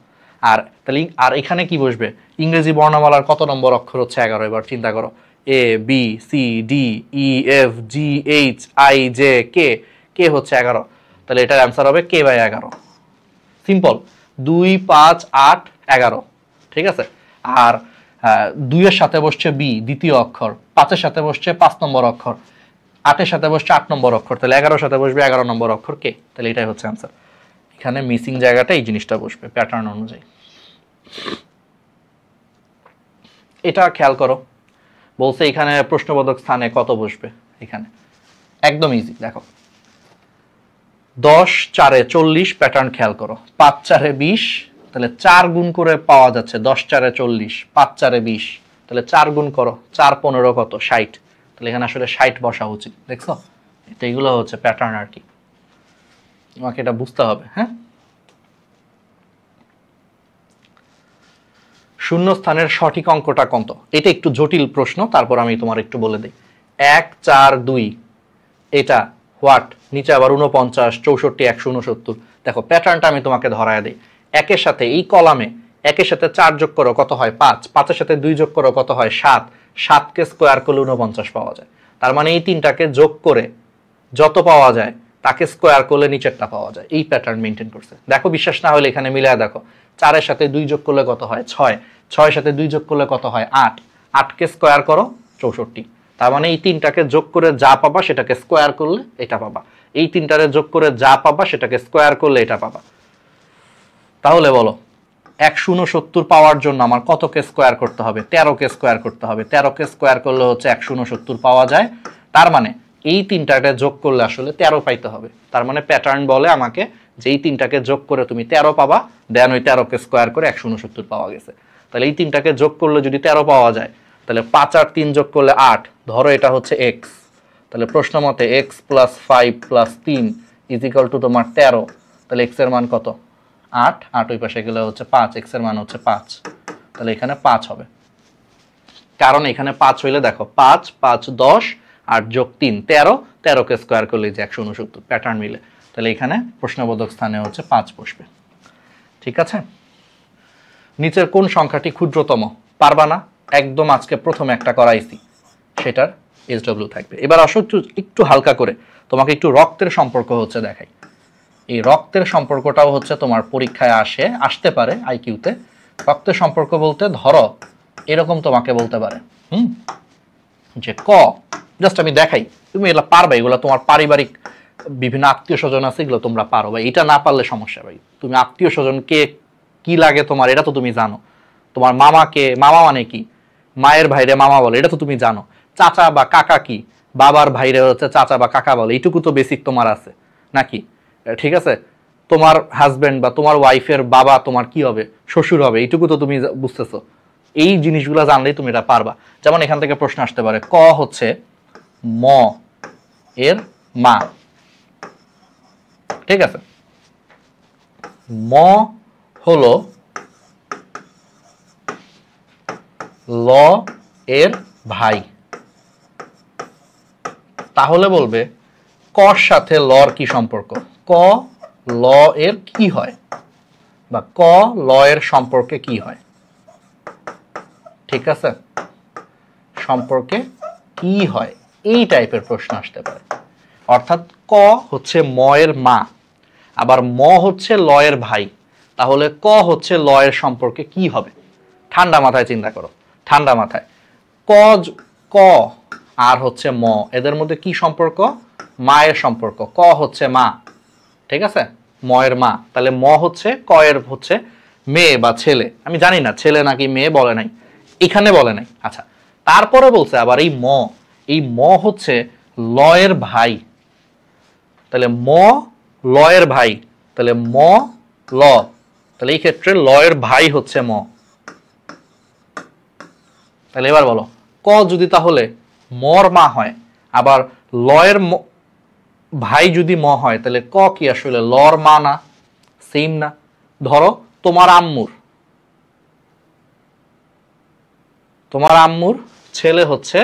আর তাহলে আর এখানে কি বসবে, ইংরেজি বর্ণমালার কত নম্বর অক্ষর হচ্ছে 11, এবার চিন্তা করো, A B C D E F G H I J K, K হচ্ছে 11, তাহলে এটার অ্যান্সার হবে k/11, সিম্পল, 2 5 8 11, ঠিক আছে। আর 2 এর সাথে বসছে বি দ্বিতীয় অক্ষর, 5 এর সাথে বসছে 5 নম্বর অক্ষর, 8 এর সাথে বসছে 8 নম্বর অক্ষর, তাহলে 11 এর সাথে বসবে 11 নম্বর অক্ষর কে, তাহলে এটাই হচ্ছে आंसर। এখানে মিসিং জায়গাটা এই জিনিসটা বসবে প্যাটার্ন অনুযায়ী। এটা খেয়াল করো, বলছে এখানে প্রশ্নবোধক স্থানে কত বসবে, এখানে একদম ইজি। দেখো 10 4 40 প্যাটার্ন খেয়াল করো, 5 4 20, তাহলে 4 গুণ করে পাওয়া যাচ্ছে 10 4 40, 5 4 20, তাহলে 4 গুণ করো, 4 15 কত 60, তাহলে এখানে আসলে 60 বসা উচিত। দেখছো, এটা এগুলো হচ্ছে প্যাটার্ন আর কি, তোমাকে এটা বুঝতে হবে। হ্যাঁ, শূন্য স্থানের সঠিক অঙ্কটা কত, এটা একটু জটিল প্রশ্ন, তারপর আমি তোমার একটু বলে দিই। 1 4 2, এটা হোয়াট, নিচে আবার 49 64 169। দেখো প্যাটার্নটা আমি তোমাকে ধরায় দিই। একের সাথে এই কলামে একের সাথে 4 যোগ করো কত হয় 5, 5 এর সাথে 2 যোগ করো কত হয় 7, 7 কে স্কয়ার করলে 49 পাওয়া যায়। তার মানে এই তিনটাকে যোগ করে যত পাওয়া যায় তাকে স্কয়ার করলে নিচেরটা পাওয়া যায়। এই প্যাটার্ন মেইনটেইন করছে। দেখো বিশ্বাস না হলে এখানে মিলায় দেখো, 4 এর সাথে 2 যোগ করলে কত হয় 6, 6 এর সাথে 2 যোগ করলে কত হয় 8, 8 কে স্কয়ার করো 64। তার মানে এই তিনটাকে যোগ করে যা পাবা সেটাকে স্কয়ার করলে এটা পাবা, এই তিনটারে যোগ করে যা পাবা সেটাকে স্কয়ার করলে এটা পাবা। তাহলে বলো 169 পাওয়ার জন্য আমার কত কে স্কয়ার করতে হবে, 13 কে স্কয়ার করতে হবে। 13 কে স্কয়ার করলে হচ্ছে 169 পাওয়া যায়। তার মানে এই তিনটাকে যোগ করলে আসলে 13 পাইতে হবে। তার মানে প্যাটার্ন বলে আমাকে যে এই তিনটাকে যোগ করে তুমি 13 পাবা, দেন ওই 13 কে স্কয়ার করে 169 পাওয়া গেছে। তাহলে এই তিনটাকে যোগ করলে যদি 13 পাওয়া যায়, তাহলে 5 আর 3 যোগ করলে 8, ধরো এটা হচ্ছে x, তাহলে প্রশ্ন মতে x + 5 + 3 = তোমার 13, তাহলে x এর মান কত 8, 8 ওই পাশে গেলে হচ্ছে 5, x এর মান হচ্ছে 5, তাহলে এখানে 5 হবে। কারণ এখানে 5 হইলে দেখো 5 5 10, 8 যোগ 3 13, 13 কে স্কয়ার করলে যে 169 প্যাটার্ন মিলে, তাহলে এখানে প্রশ্নবোধক স্থানে হচ্ছে 5 বসবে। ঠিক আছে, নিচের কোন সংখ্যাটি ক্ষুদ্রতম, পারবা না, একদম আজকে প্রথম একটা করাইছি, সেটার SW থাকবে। এবার আসো একটু হালকা করে তোমাকে একটু রক্তের সম্পর্ক হচ্ছে দেখাই। এই রক্তের সম্পর্কটাও হচ্ছে তোমার পরীক্ষায় আসতে পারে আইকিউতে। রক্তের সম্পর্ক বলতে ধরো এরকম তোমাকে বলতে পারে যে ক, জাস্ট আমি দেখাই, তুমি এগুলো পারবে, এগুলো তোমার পারিবারিক বিভিন্ন আত্মীয় স্বজন আছে, এগুলো তোমরা পারো। ভাই এটা না পারলে সমস্যা, ভাই তুমি আত্মীয় স্বজন কে কি লাগে তোমার এটা তো তুমি জানো, তোমার মামাকে, মামা মানে কি, মায়ের ভাইরে মামা বলে এটা তো তুমি জানো, চাচা বা কাকা কি, বাবার ভাইরে হচ্ছে চাচা বা কাকা বলে, এইটুকু তো বেসিক তোমার আছে নাকি? ঠিক আছে, তোমার হাজবেন্ড বা তোমার ওয়াইফের বাবা তোমার কি হবে, শ্বশুর হবে, এইটুকু তো তুমি বুঝতেছো। এই জিনিসগুলো জানলেই তুমি এটা পারবা। যেমন এখান থেকে প্রশ্ন আসতে পারে, ক হচ্ছে ম এর মা, ঠিক আছে, ম হলো ল এর ভাই, তাহলে বলবে কর সাথে লর কি সম্পর্ক, ক ল এর কি হয়, বা ক ল এর সম্পর্কে কি হয়। ঠিক আছে, সম্পর্কে কি হয়, এই টাইপের প্রশ্ন আসতে পারে। অর্থাৎ ক হচ্ছে ম এর মা, আবার ম হচ্ছে ল এর ভাই, তাহলে ক হচ্ছে ল এর সম্পর্কে কি হবে। ঠান্ডা মাথায় চিন্তা করো, ঠান্ডা মাথায়, ক আর হচ্ছে ম, এদের মধ্যে কি সম্পর্ক, মায়ের সম্পর্ক, ক হচ্ছে মা, ঠিক আছে, ম এর মা, তাহলে ম হচ্ছে ক এর হচ্ছে মেয়ে বা ছেলে, আমি জানি না ছেলে নাকি মেয়ে বলে নাই, এখানে বলে নাই। আচ্ছা, তারপরে বলছে আবার এই ম হচ্ছে ল এর ভাই, তাহলে ম ল এর ভাই, তাহলে ম ল, তাহলে এই ক্ষেত্রে ল এর ভাই হচ্ছে ম। তাহলে এবার বলো, ক যদি তাহলে মর মা হয়, আবার ল এর ভাই যদি ম হয়, তাহলে ক কি আসলে লর মা না, সেম না? ধরো তোমার আম্মুর ছেলে হচ্ছে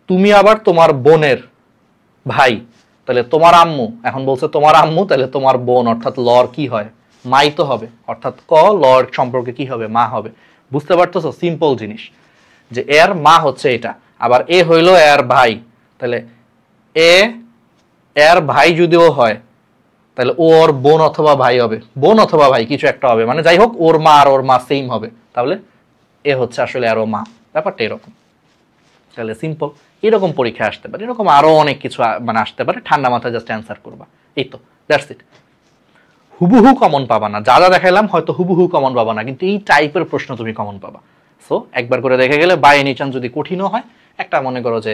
তুমি আবার তোমার বোনের ভাই, তাহলে তোমার আম্মু, এখন বলছে তোমার আম্মু, তাহলে তোমার বোন, অর্থাৎ লর কি হয়, মাই তো হবে, অর্থাৎ ক লর সম্পর্কে কি হবে, মা হবে। বুঝতে পারতেছো, সিম্পল জিনিস, যে এর মা হচ্ছে এটা, আবার এ হইল এর ভাই, তাহলে এর ভাই যদিও হয়, তাহলে ওর বোন অথবা ভাই হবে, বোন অথবা ভাই কিছু একটা হবে, মানে যাই হোক ওর মা আর ওর মা সেম হবে, তাহলে এ হচ্ছে আসলে আরো মা, ব্যাপারটা এরকম। তাহলে সিম্পল এরকম পরীক্ষা আসতে পারে, এরকম আরো অনেক কিছু মানে আসতে পারে, ঠান্ডা মাথায় জাস্ট অ্যান্সার করবা, এই তো, দ্যাটস ইট। হুবহু কমন পাবা না, যা যা দেখাইলাম হয়তো হুবহু কমন পাবা না, কিন্তু এই টাইপের প্রশ্ন তুমি কমন পাবা। সো একবার করে দেখে গেলে বাই এনি চান্স যদি কঠিনও হয়, একটা মনে করো যে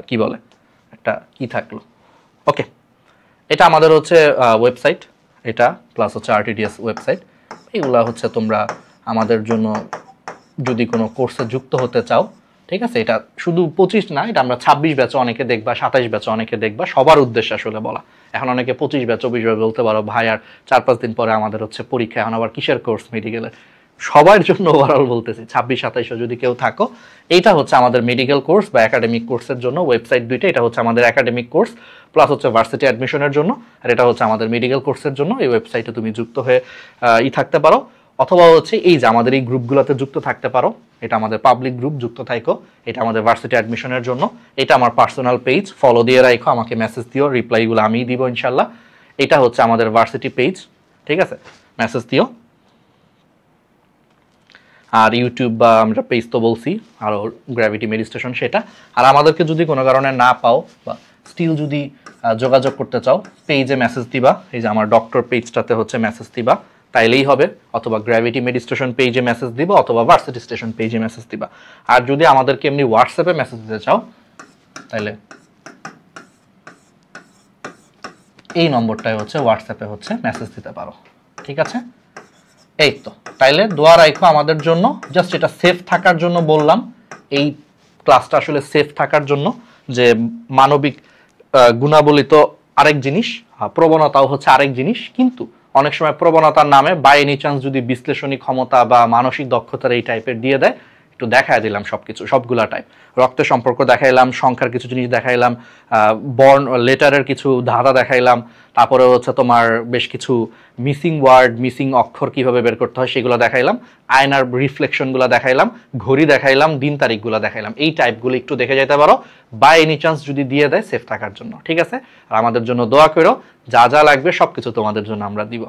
কি বলে একটা কি থাকলো। ওকে, এটা আমাদের হচ্ছে ওয়েবসাইট, এটা প্লাস হচ্ছে আরটিডিএস ওয়েবসাইট। এগুলা হচ্ছে তোমরা আমাদের জন্য যদি কোনো কোর্সে যুক্ত হতে চাও, ঠিক আছে, এটা শুধু 25 না, এটা আমরা 26 ব্যাচে অনেকে দেখবা, 27 ব্যাচে অনেকে দেখবা, সবার উদ্দেশ্যে আসলে বলা। এখন অনেকে 25 ব্যাচ 24 ব্যাচ বলতে পারো, ভাই আর 4-5 দিন পরে আমাদের হচ্ছে পরীক্ষা, এখন আবার কিসের কোর্স মেডিকেলের। সবার জন্য ওভারঅল বলতেছি, 26-27 যদি কেউ থাকো, এইটা হচ্ছে আমাদের মেডিকেল কোর্স বা একাডেমিক কোর্সের জন্য ওয়েবসাইট দুইটা। এটা হচ্ছে আমাদের একাডেমিক কোর্স প্লাস হচ্ছে ভার্সিটি অ্যাডমিশনের জন্য, আর এটা হচ্ছে আমাদের মেডিকেল কোর্সের জন্য। এই ওয়েবসাইটে তুমি যুক্ত হয়ে থাকতে পারো, অথবা হচ্ছে এই যে আমাদের এই গ্রুপগুলোতে যুক্ত থাকতে পারো। এটা আমাদের পাবলিক গ্রুপ, যুক্ত থাকো। এটা আমাদের ভার্সিটি অ্যাডমিশনের জন্য। এটা আমার পার্সোনাল পেজ, ফলো দিয়ে রাখো, আমাকে মেসেজ দিও, রিপ্লাইগুলো আমিই দিব ইনশাল্লাহ। এটা হচ্ছে আমাদের ভার্সিটি পেজ, ঠিক আছে, মেসেজ দিও। আর ইউটিউব বা আমরা পেজ তো বলছি, আর গ্র্যাভিটি মেডিটেশন সেটা। আর আমাদেরকে যদি কোনো কারণে না পাও বা স্টিল যদি যোগাযোগ করতে চাও, পেজে মেসেজ দিবা, এই যে আমার ডক্টর পেজটাতে হচ্ছে মেসেজ দিবা, তাইলেই হবে। অথবা গ্র্যাভিটি মেডিটেশন পেজে মেসেজ দিবা, অথবা ভার্সিটি স্টেশন পেজে মেসেজ দিবা। আর যদি আমাদেরকে এমনি হোয়াটসঅ্যাপে মেসেজ দিতে চাও, তাহলে এই নম্বরটায় হচ্ছে হোয়াটসঅ্যাপে হচ্ছে মেসেজ দিতে পারো, ঠিক আছে। এই তো, তাইলে দোয়া রাখো আমাদের জন্য, জাস্ট এটা সেফ থাকার জন্য বললাম। এই ক্লাসটা আসলে সেফ থাকার জন্য, যে মানবিক গুণাবলী তো আরেক জিনিস, প্রবণতাও হচ্ছে আরেক জিনিস, কিন্তু অনেক সময় প্রবণতার নামে বাই এনি চান্স যদি বিশ্লেষণী ক্ষমতা বা মানসিক দক্ষতার এই টাইপের দিয়ে দেয়, একটু দেখায় দিলাম সবকিছু, সবগুলা টাইপ, রক্তের সম্পর্ক দেখাইলাম, সংখ্যার কিছু জিনিস দেখাইলাম, বর্ণ লেটারের কিছু ধাঁধা দেখাইলাম, তারপরে হচ্ছে তোমার বেশ কিছু মিসিং ওয়ার্ড, মিসিং অক্ষর কিভাবে বের করতে হয় সেগুলো দেখাইলাম, আয়নার রিফ্লেকশনগুলো দেখাইলাম, ঘড়ি দেখাইলাম, দিন তারিখগুলো দেখাইলাম। এই টাইপগুলো একটু দেখে যেতে পারো, বাই এনি চান্স যদি দিয়ে দেয় সেফ থাকার জন্য, ঠিক আছে। আর আমাদের জন্য দোয়া করো, যা যা লাগবে সবকিছু তোমাদের জন্য আমরা দিব।